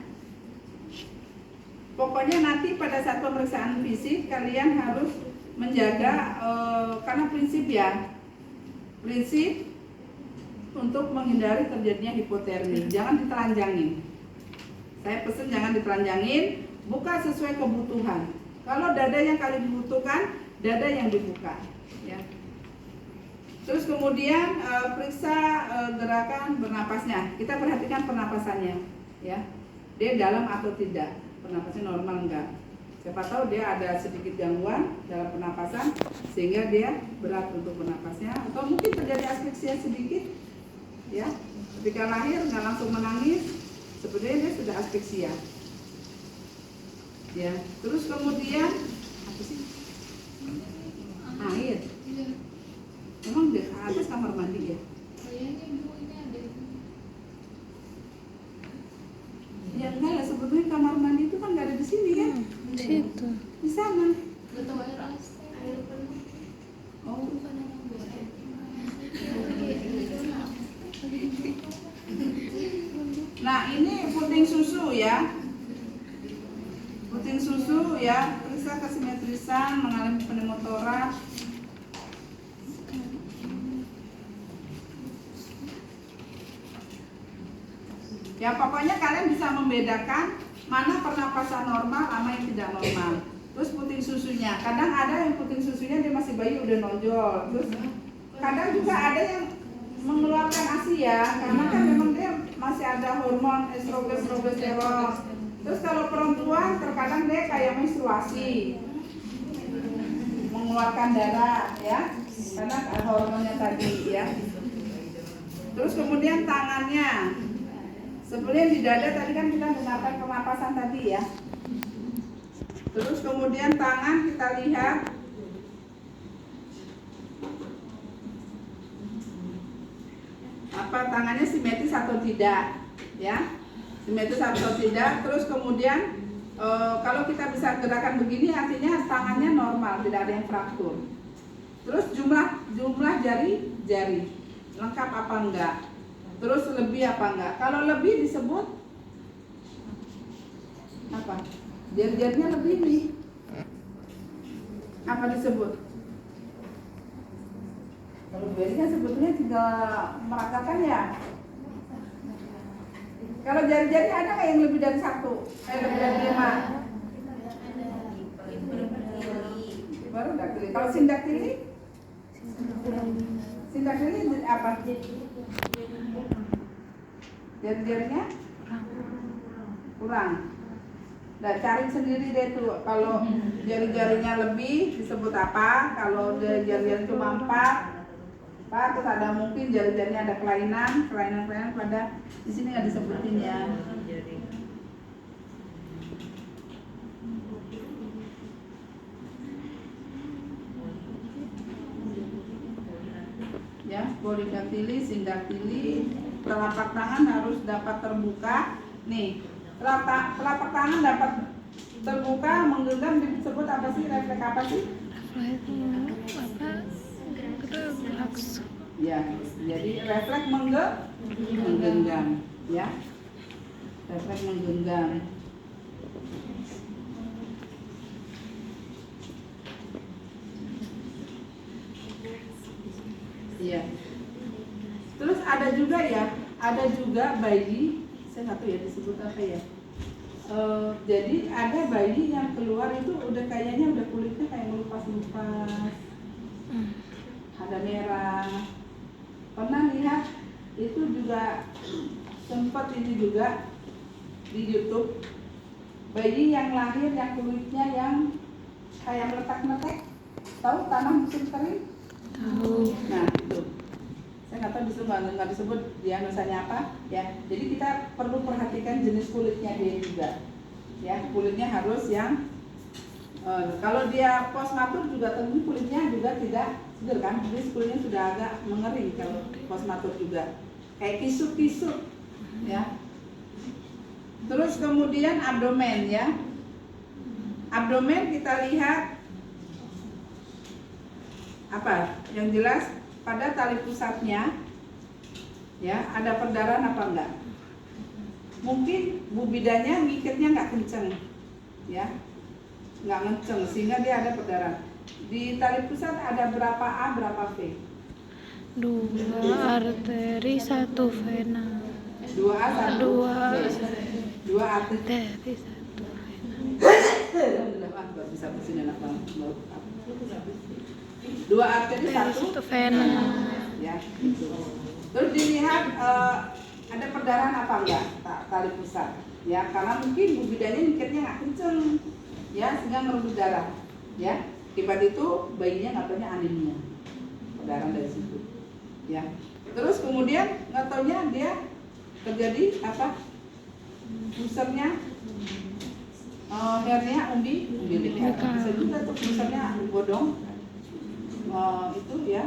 Pokoknya nanti pada saat pemeriksaan fisik kalian harus menjaga, karena prinsip untuk menghindari terjadinya hipotermi, jangan ditelanjangin. Saya pesan jangan ditelanjangin, buka sesuai kebutuhan. Kalau dada yang kalian butuhkan, dada yang dibuka, ya. Terus kemudian periksa gerakan bernapasnya. Kita perhatikan pernapasannya, ya. Dia dalam atau tidak, pernapasnya normal enggak. Siapa tahu dia ada sedikit gangguan dalam pernapasan sehingga dia berat untuk bernapasnya, atau mungkin terjadi asfiksia sedikit, ya. Ketika lahir nggak langsung menangis, sebenarnya dia sudah asfiksia, ya. Terus kemudian apa sih? Air. Memang di atas kamar mandi ya? Kayaknya ibu ini ada. Ya enggak lah, sebetulnya kamar mandi itu kan nggak ada di sini kan? Di situ. Di sana. Gak tahu air as, air penuh. Oh, Bukan yang buat air. nah ini puting susu ya. Puting susu ya, periksa kesimetrisan, mengalami pneumotoraks. Ya pokoknya kalian bisa membedakan mana pernapasan normal sama yang tidak normal. Terus puting susunya, kadang ada yang puting susunya dia masih bayi udah nonjol. Terus kadang juga ada yang mengeluarkan ASI ya, karena kan memang dia masih ada hormon estrogen, progesteron. Terus kalau perempuan terkadang dia kayak menstruasi, mengeluarkan darah ya, karena hormonnya tadi ya. Terus kemudian tangannya. Sebenarnya di dada tadi kan kita menggunakan pernapasan tadi ya. Terus kemudian tangan kita lihat. Apa tangannya simetris atau tidak, ya? Simetris atau tidak. Terus kemudian kalau kita bisa gerakan begini artinya tangannya normal, tidak ada yang fraktur. Terus jumlah jari lengkap apa enggak? Terus lebih apa enggak? Kalau lebih disebut apa? Jari-jarinya lebih nih. Apa disebut? Kalau beri kan sebetulnya tinggal meratakan ya. Kalau jari-jari ada nggak yang lebih dari 1? Lebih dari 5? baru daktili. Kalau sindaktili? Sindaktili apa? Jari-jarinya kurang. Nah, cari sendiri deh tuh. Kalau jari-jarinya lebih disebut apa? Kalau jari-jarinya cuma 4, terus ada mungkin jari-jarinya ada kelainan pada di sini nggak disebutin ya. Ya, polidaktili, sindaktili, telapak tangan harus dapat terbuka. Nih, telapak tangan dapat terbuka, menggenggam disebut apa sih? Refleks apa sih? Refleks. Ya, jadi refleks menggenggam, ya. Refleks menggenggam. Iya. Terus ada juga bayi, saya nggak tahu ya disebut apa ya. Jadi ada bayi yang keluar itu udah kayaknya udah kulitnya kayak melupas-lupas, ada merah. Pernah lihat itu juga sempat ini juga di YouTube, bayi yang lahir yang kulitnya yang kayak meletak-meletak, tahu tanah musim kering? Tahu. Nah itu, saya nggak tahu nggak disebut diagnosanya apa ya. Jadi kita perlu perhatikan jenis kulitnya dia juga, ya kulitnya harus yang kalau dia postmatur juga tentu kulitnya juga tidak seger kan, jadi kulitnya sudah agak mengering kalau postmatur juga, kayak kisut-kisut, ya. Terus kemudian abdomen ya, abdomen kita lihat apa yang jelas pada tali pusatnya ya ada perdarahan apa enggak, mungkin bu bidanya ngikatnya nggak kenceng ya, nggak kenceng sehingga dia ada perdarahan. Di tali pusat ada berapa A berapa V? 2 arteri 1 vena. 2 A 1 2 arteri 1 vena. Alhamdulillah baru bisa bersih anak banget. 2 arteri 1 vena. ya gitu. Terus dilihat ada perdarahan apa enggak tali pusat ya, karena mungkin bu bidanya ngikatnya nggak kenceng ya sehingga ngerebut darah ya, akibat itu bayinya nggak taunya anemia, perdarahan dari situ ya. Terus kemudian nggak taunya dia terjadi apa, pusatnya hernia umbilical, bisa juga tuh pusatnya bodong itu ya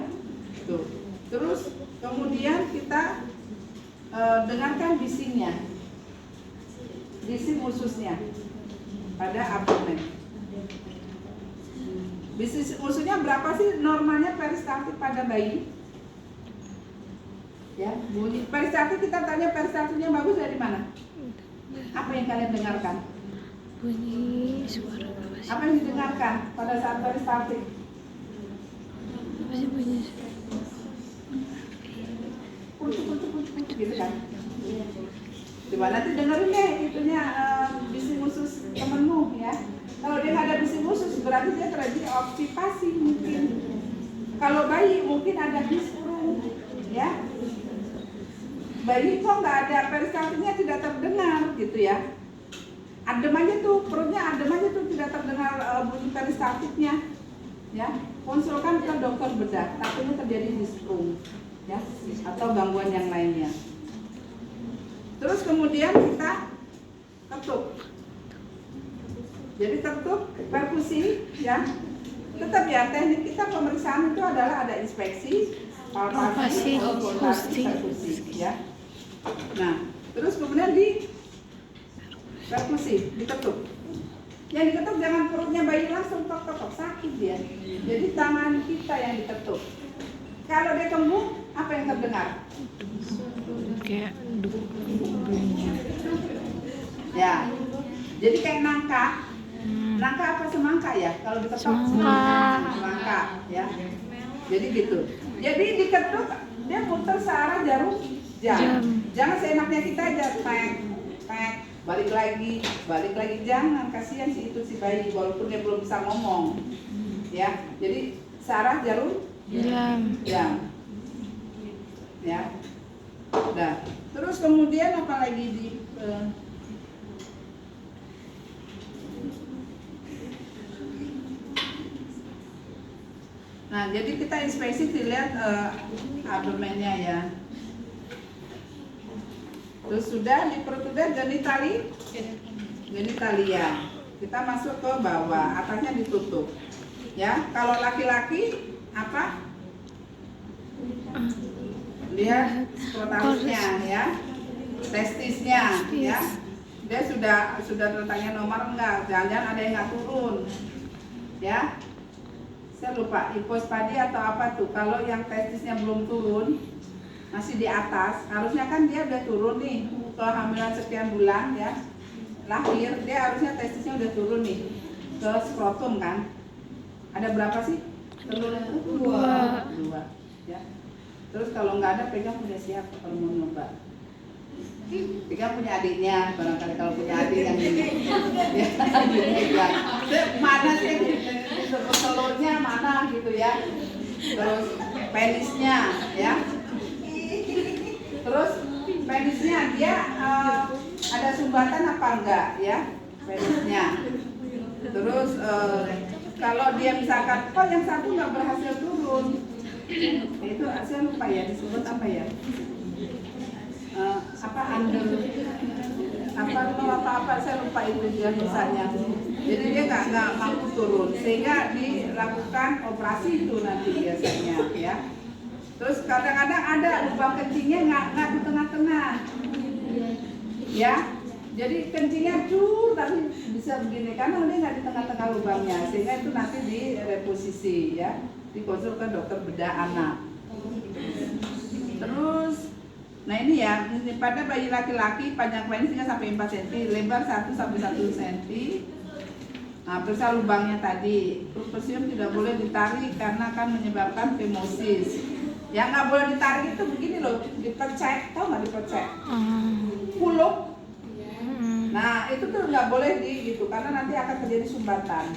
tuh. Terus kemudian kita dengarkan bisingnya, bising ususnya pada abdomen. Bising ususnya berapa sih normalnya peristaltik pada bayi? Ya, bunyi peristaltik, kita tanya peristaltiknya bagus dari mana? Apa yang kalian dengarkan? Bunyi suara apa sih? Apa yang didengarkan pada saat peristaltik? Apa sih bunyi? Gitu kan? Coba nanti dengerin deh itunya bising usus temenmu ya. Kalau dia nggak ada bising usus berarti dia terjadi obstipasi mungkin. Kalau bayi mungkin ada disprung ya. Bayi kok nggak ada peristaltiknya tidak terdengar gitu ya. Adem aja tuh perutnya, adem aja tuh tidak terdengar bunyi peristaltiknya ya. Konsulkan ke dokter bedah, takutnya terjadi disprung ya atau gangguan yang lainnya. Terus kemudian kita ketuk. Jadi ketuk, perkusi ya. Tetap ya, teknik kita pemeriksaan itu adalah ada inspeksi, palpasi, konsultasi, perkusi ya. Nah, terus kemudian di perkusi, diketuk. Yang diketuk jangan perutnya bayi langsung tok-tok, sakit dia. Jadi tangan kita yang diketuk. Kalau dia kembung, apa yang terdengar? Kayak Ya, jadi kayak nangka. Nangka apa semangka ya? Kalau diketuk semangka ya. Jadi gitu. Jadi diketuk dia muter searah jarum jam. Jangan seenaknya kita aja pek balik lagi, jangan, kasihan si itu si bayi walaupun dia belum bisa ngomong ya. Jadi searah jarum Jam. jam, ya. Nah, terus kemudian apa lagi di nah, jadi kita inspeksi dilihat abdomennya ya. Terus sudah di perut udah genitalia. Kita masuk ke bawah, atasnya ditutup. Ya, kalau laki-laki apa? Lihat skrotalusnya ya. Testisnya ya. Dia sudah letaknya nomor enggak? Jangan-jangan ada yang nggak turun. Ya. Saya lupa hipospadi atau apa tuh. Kalau yang testisnya belum turun, masih di atas, harusnya kan dia udah turun nih kehamilan sekian bulan ya, lahir, dia harusnya testisnya udah turun nih ke skrotum kan. Ada berapa sih telurnya? Dua ya. Terus kalau nggak ada, pegang punya siapa kalau mau nyoba? Pegang punya adiknya, barangkali kalau punya adik yang ini ya, mana sih telurnya mana gitu ya. Terus penisnya ya. Terus penisnya dia ada sumbatan apa enggak ya penisnya. Terus kalau dia misalkan yang satu nggak berhasil turun, itu saya lupa ya disebut apa ya, apa under apa saya lupa itu dia misalnya. Jadi dia nggak mampu turun sehingga dilakukan operasi itu nanti biasanya ya. Terus kadang-kadang ada lubang kencingnya nggak di tengah-tengah, ya. Jadi kencingnya tapi bisa begini karena dia nggak di tengah-tengah lubangnya, sehingga itu nanti direposisi ya, dikonsul ke dokter bedah anak. Terus, nah ini ya, pada bayi laki-laki panjang penisnya sampai 4 cm, lebar 1 sampai 1 cm. Nah, periksa lubangnya tadi. Propersium tidak boleh ditarik karena akan menyebabkan femosis. Yang nggak boleh ditarik itu begini loh, dipecek, tahu nggak dipecek? Pulup. Nah itu tuh nggak boleh gitu karena nanti akan terjadi sumbatan.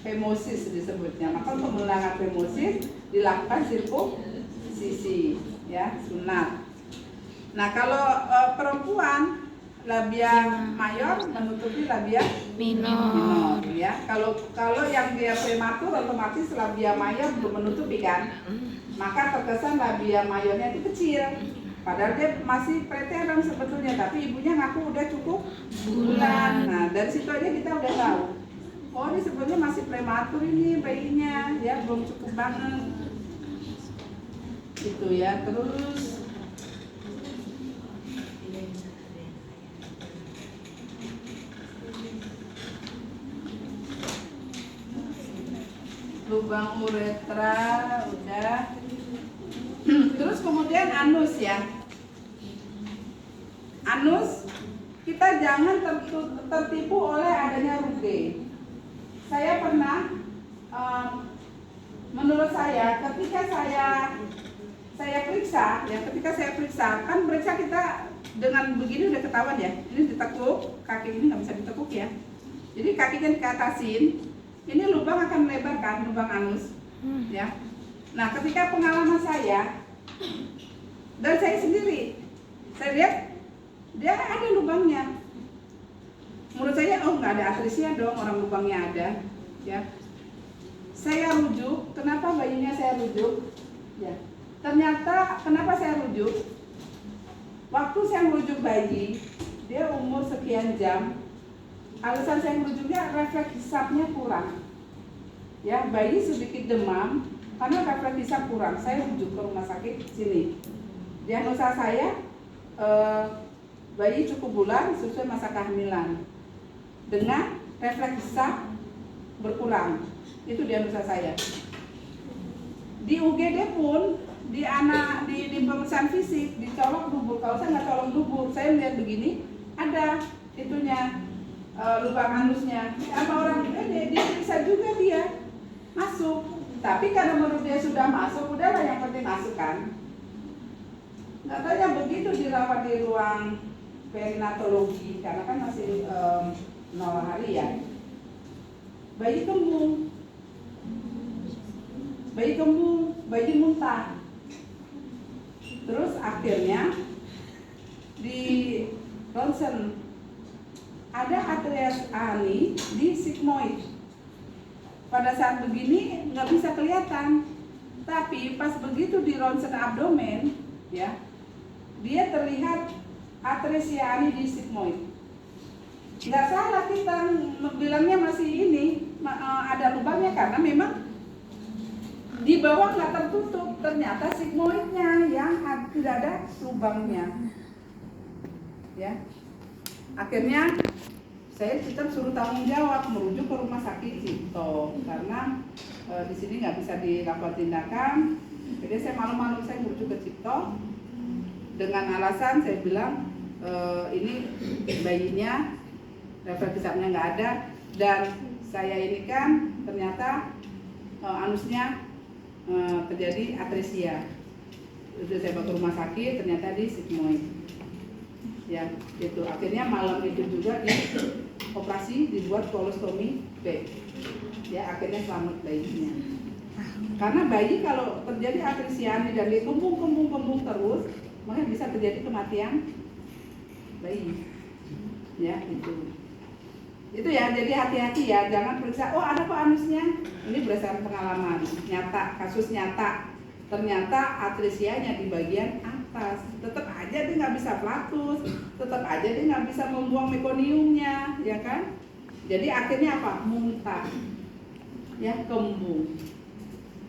Femosis disebutnya. Maka untuk menangani femosis dilakukan sirkumsisi, ya, sunat. Nah kalau perempuan labia mayor menutupi labia minor ya. Kalau yang dia prematur otomatis labia mayor belum menutupi kan. Maka terkesan labia mayornya itu kecil. Padahal dia masih preterm sebetulnya, tapi ibunya ngaku udah cukup bulan. Nah, dari situ aja kita udah tahu. Oh, ini sebetulnya masih prematur ini bayinya, ya belum cukup banget. Gitu ya. Terus lubang uretra udah. Terus kemudian anus ya. Anus kita jangan tertipu oleh adanya ruge. Saya pernah menurut saya ketika saya periksa ya, kan periksa kita dengan begini udah ketahuan ya. Ini ditekuk, kaki ini nggak bisa ditekuk ya. Jadi kakinya dikatasin, ini lubang akan melebar kan, lubang anus ya. Nah, ketika pengalaman saya dan saya sendiri, saya lihat dia ada lubangnya. Menurut saya, oh nggak ada atrisia dong, orang lubangnya ada, ya. Saya rujuk, kenapa bayinya saya rujuk? Ya, ternyata kenapa saya rujuk? Waktu saya merujuk bayi, dia umur sekian jam. Alasan saya merujuknya refleks hisapnya kurang. Ya, bayi sedikit demam. Karena refleks hisap kurang, saya rujuk ke rumah sakit sini. Diagnosa saya bayi cukup bulan sesuai masa kehamilan dengan refleks hisap berkurang. Itu diagnosa saya. Di UGD pun di pemeriksaan fisik dicolok dubur. Kalau saya nggak colok dubur, saya lihat begini ada itunya lubang anusnya. Apa orang dia bisa juga dia masuk. Tapi karena menurut dia sudah masuk, udahlah yang penting masuk kan. Nggak tahu ya begitu dirawat di ruang perinatologi, karena kan masih 0 hari ya. Bayi tumbuh. bayi kembung, bayi muntah. Terus akhirnya di ronsen ada atreus ani di sigmoid. Pada saat begini nggak bisa kelihatan, tapi pas begitu di ronsen abdomen, ya, dia terlihat atresia ani di sigmoid. Nggak salah kita bilangnya masih ini ada lubangnya karena memang di bawah nggak tertutup, ternyata sigmoidnya yang tidak ada lubangnya. Ya, akhirnya saya tetap suruh tanggung jawab merujuk ke rumah sakit Cipto karena di sini nggak bisa dilakukan tindakan. Jadi saya malam-malam saya merujuk ke Cipto dengan alasan saya bilang ini bayinya refleks pisapnya nggak ada dan saya ini kan ternyata anusnya terjadi atresia. Udah saya bawa ke rumah sakit ternyata di sigmoid. Ya, itu akhirnya malam itu juga di operasi dibuat kolostomi B. Ya, akhirnya selamat bayinya. Karena bayi kalau terjadi atresia dan dia kembung terus, maka bisa terjadi kematian bayi. Ya, itu ya, jadi hati-hati ya, jangan periksa, oh ada kok anusnya. Ini berdasarkan pengalaman nyata, kasus nyata. Ternyata atresianya di bagian atas, tetap aja dia nggak bisa flatus, tetap aja dia nggak bisa membuang mekoniumnya, ya kan? Jadi akhirnya apa? Muntah, ya, kembung.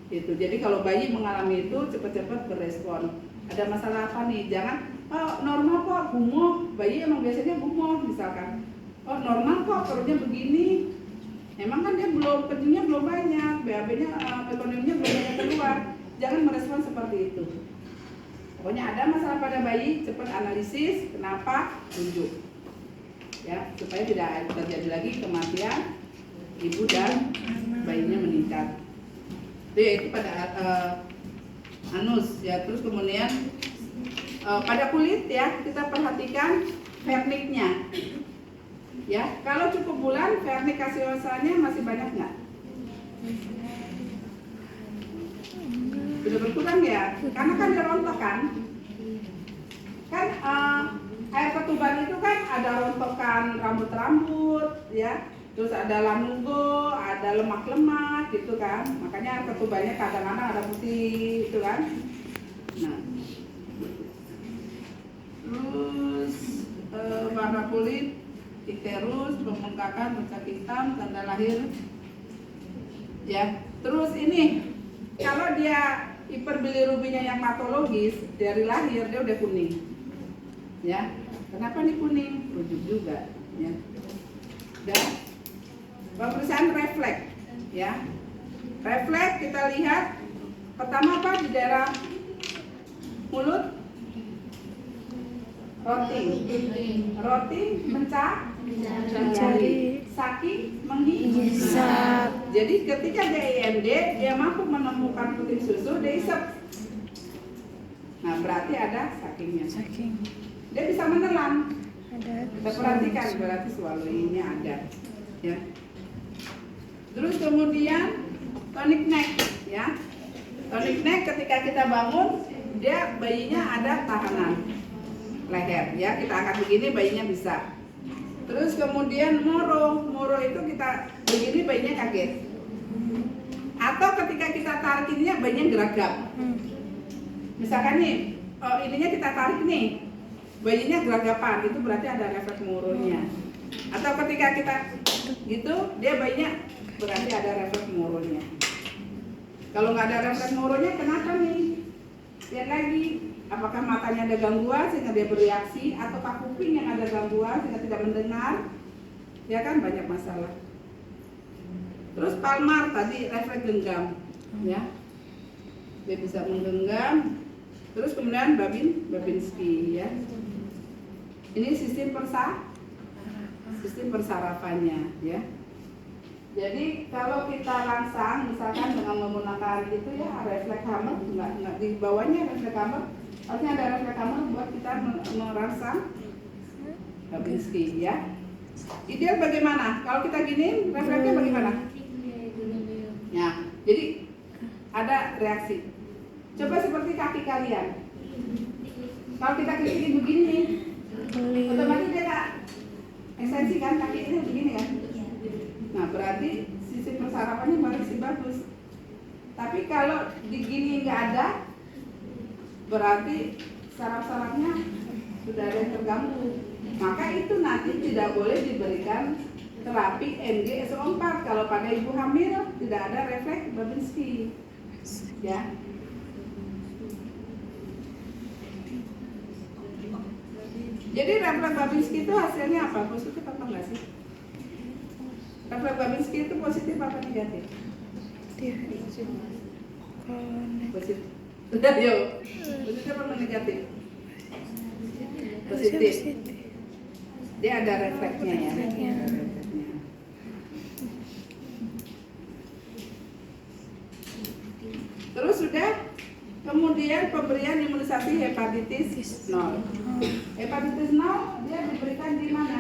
Itu. Jadi kalau bayi mengalami itu cepat-cepat berespon. Ada masalah apa nih? Jangan, oh normal kok, gumoh. Bayi emang biasanya gumoh, misalkan. Oh normal kok, perutnya begini. Emang kan dia belum, kencingnya belum banyak, BAB-nya, mekoniumnya belum banyak keluar. Jangan merespon seperti itu. Pokoknya ada masalah pada bayi, cepat analisis, kenapa, tunjuk. Ya, supaya tidak terjadi lagi kematian ibu dan bayinya meningkat. Itu pada anus ya. Terus kemudian pada kulit ya, kita perhatikan verniknya. Ya, kalau cukup bulan vernik kasiosanya masih banyak nggak? Sudah berkurang ya, karena kan dia rontok kan air ketuban itu kan ada rontokan rambut-rambut ya, terus ada lanugo, ada lemak-lemak gitu kan, makanya air ketubannya kadang-kadang ada putih itu kan. Nah, terus warna kulit icterus, pembengkakan, bercak hitam, tanda lahir ya. Terus ini kalau dia hiperbilirubinya yang patologis dari lahir dia udah kuning, ya. Kenapa nih kuning? Rujuk juga, ya. Dan pemeriksaan refleks, ya. Refleks kita lihat pertama apa di daerah mulut, roti, mencari, saking, menghisap. Jadi ketika dia IMD, dia mampu menemukan puting susu, dia hisap. Nah berarti ada sakingnya. Dia bisa menelan. Kita perhatikan berarti swallowingnya ada. Ya. Terus kemudian tonic neck, ya. Tonic neck ketika kita bangun, dia bayinya ada tahanan leher, ya. Kita angkat begini, bayinya bisa. Terus kemudian moro itu kita begini, bayinya kaget. Atau ketika kita tarik ininya, bayinya geragap. Misalkan nih, ininya kita tarik nih, bayinya geragapan, itu berarti ada refleks moronya. Atau ketika kita gitu, dia bayinya berarti ada refleks moronya. Kalau nggak ada refleks moronya, kenapa nih? Lihat lagi, apakah matanya ada gangguan sehingga dia bereaksi, ataukah kuping yang ada gangguan sehingga tidak mendengar? Ya kan, banyak masalah. Terus palmar tadi refleks genggam, ya, dia bisa menggenggam. Terus kemudian Babinski, ya. Ini sistem persarapannya, ya. Jadi kalau kita rangsang, misalkan dengan menggunakan itu ya refleks hammer, nggak di bawahnya refleks hammer, harusnya ada refleks hammer buat kita merangsang Babinski, ya. Ideal bagaimana? Kalau kita gini, refleksnya bagaimana? Ya, jadi ada ada reaksi. Coba seperti kaki kalian. Kalau kita klik begini, otomatis dia nggak ekstensi kan, kaki ini begini kan. Nah berarti sisi persarapannya masih bagus. Tapi kalau di gini nggak ada, berarti saraf-sarafnya sudah ada yang terganggu. Maka itu nanti tidak boleh diberikan terapi MG-SO4 kalau pada ibu hamil tidak ada refleks Babinski. Ya. Jadi refleks Babinski itu hasilnya apa? Positif apa enggak sih? Refleks Babinski itu positif apa negatif? Positif. Yuk. Positif apa negatif? Positif. Dia ada refleksnya ya. Terus sudah, kemudian pemberian imunisasi hepatitis 0. Hepatitis 0 dia diberikan di mana?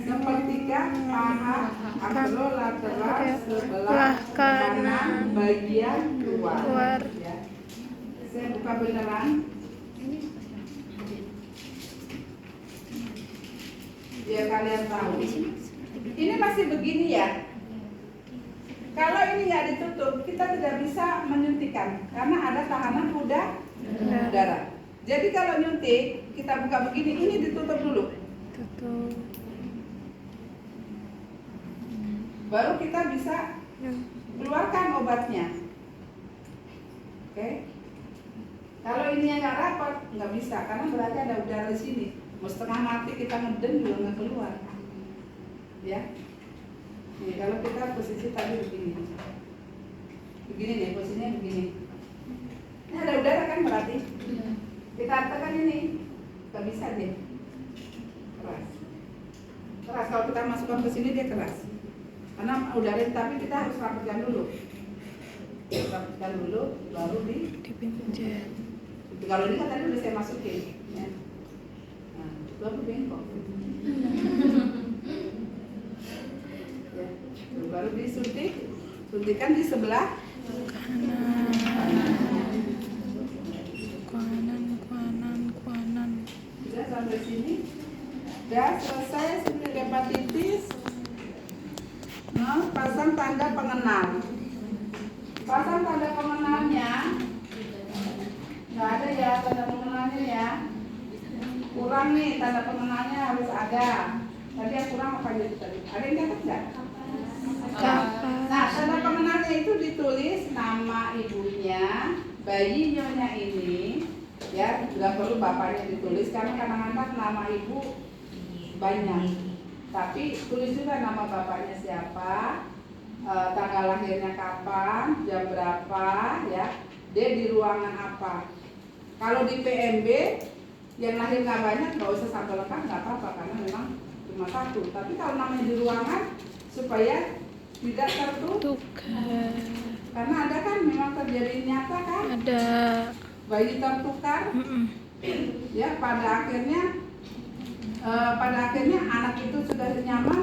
Sepertiga paha anterolateral sebelah kanan bagian luar. Ya. Saya buka beneran. Ya kalian tahu. Ini masih begini ya. Kalau ini nggak ditutup, kita tidak bisa menyuntikkan karena ada tahanan udara. Jadi kalau nyuntik, kita buka begini, ini ditutup dulu. Tutup. Baru kita bisa keluarkan obatnya. Oke? Kalau ini yang nggak rapat, nggak bisa karena berarti ada udara di sini. Mau setengah mati kita ngeden juga nggak keluar. Ya. Nih, kalau kita posisi tadi begini nih, posisinya begini. Ini ada udara kan berarti? Kita tekan ini, nggak bisa dia. Keras. Kalau kita masukkan ke sini dia keras. Karena udara, tapi kita harus rapatkan dulu. Rapatkan dulu, baru dipencet. Kalau ini kan tadi udah saya masukin. Ya. Nah, itu aku bengkok. Baru disuntik, suntikan di sebelah kanan. Sudah sampai sini, sudah selesai suntik hepatitis. Nah, pasang tanda pengenal. Pasang tanda pengenalnya, nggak ada ya tanda pengenalnya ya. Kurang nih tanda pengenalnya harus ada. Tadi yang kurang apa aja tadi? Ada yang catat nggak? Nah, tanda pengenalnya itu ditulis nama ibunya, bayi nyonya ini, ya, nggak perlu bapaknya ditulis karena kadang-kadang nama ibu banyak. Tapi tulis juga nama bapaknya siapa, tanggal lahirnya kapan, jam berapa, ya, dia di ruangan apa. Kalau di PMB yang lahir nggak banyak, nggak usah sampai lengkap, nggak apa-apa karena memang cuma satu. Tapi kalau namanya di ruangan supaya tidak tertukar. Karena ada kan memang terjadi nyata kan? Ada. Bayi tertukar. Ya pada akhirnya anak itu sudah nyaman.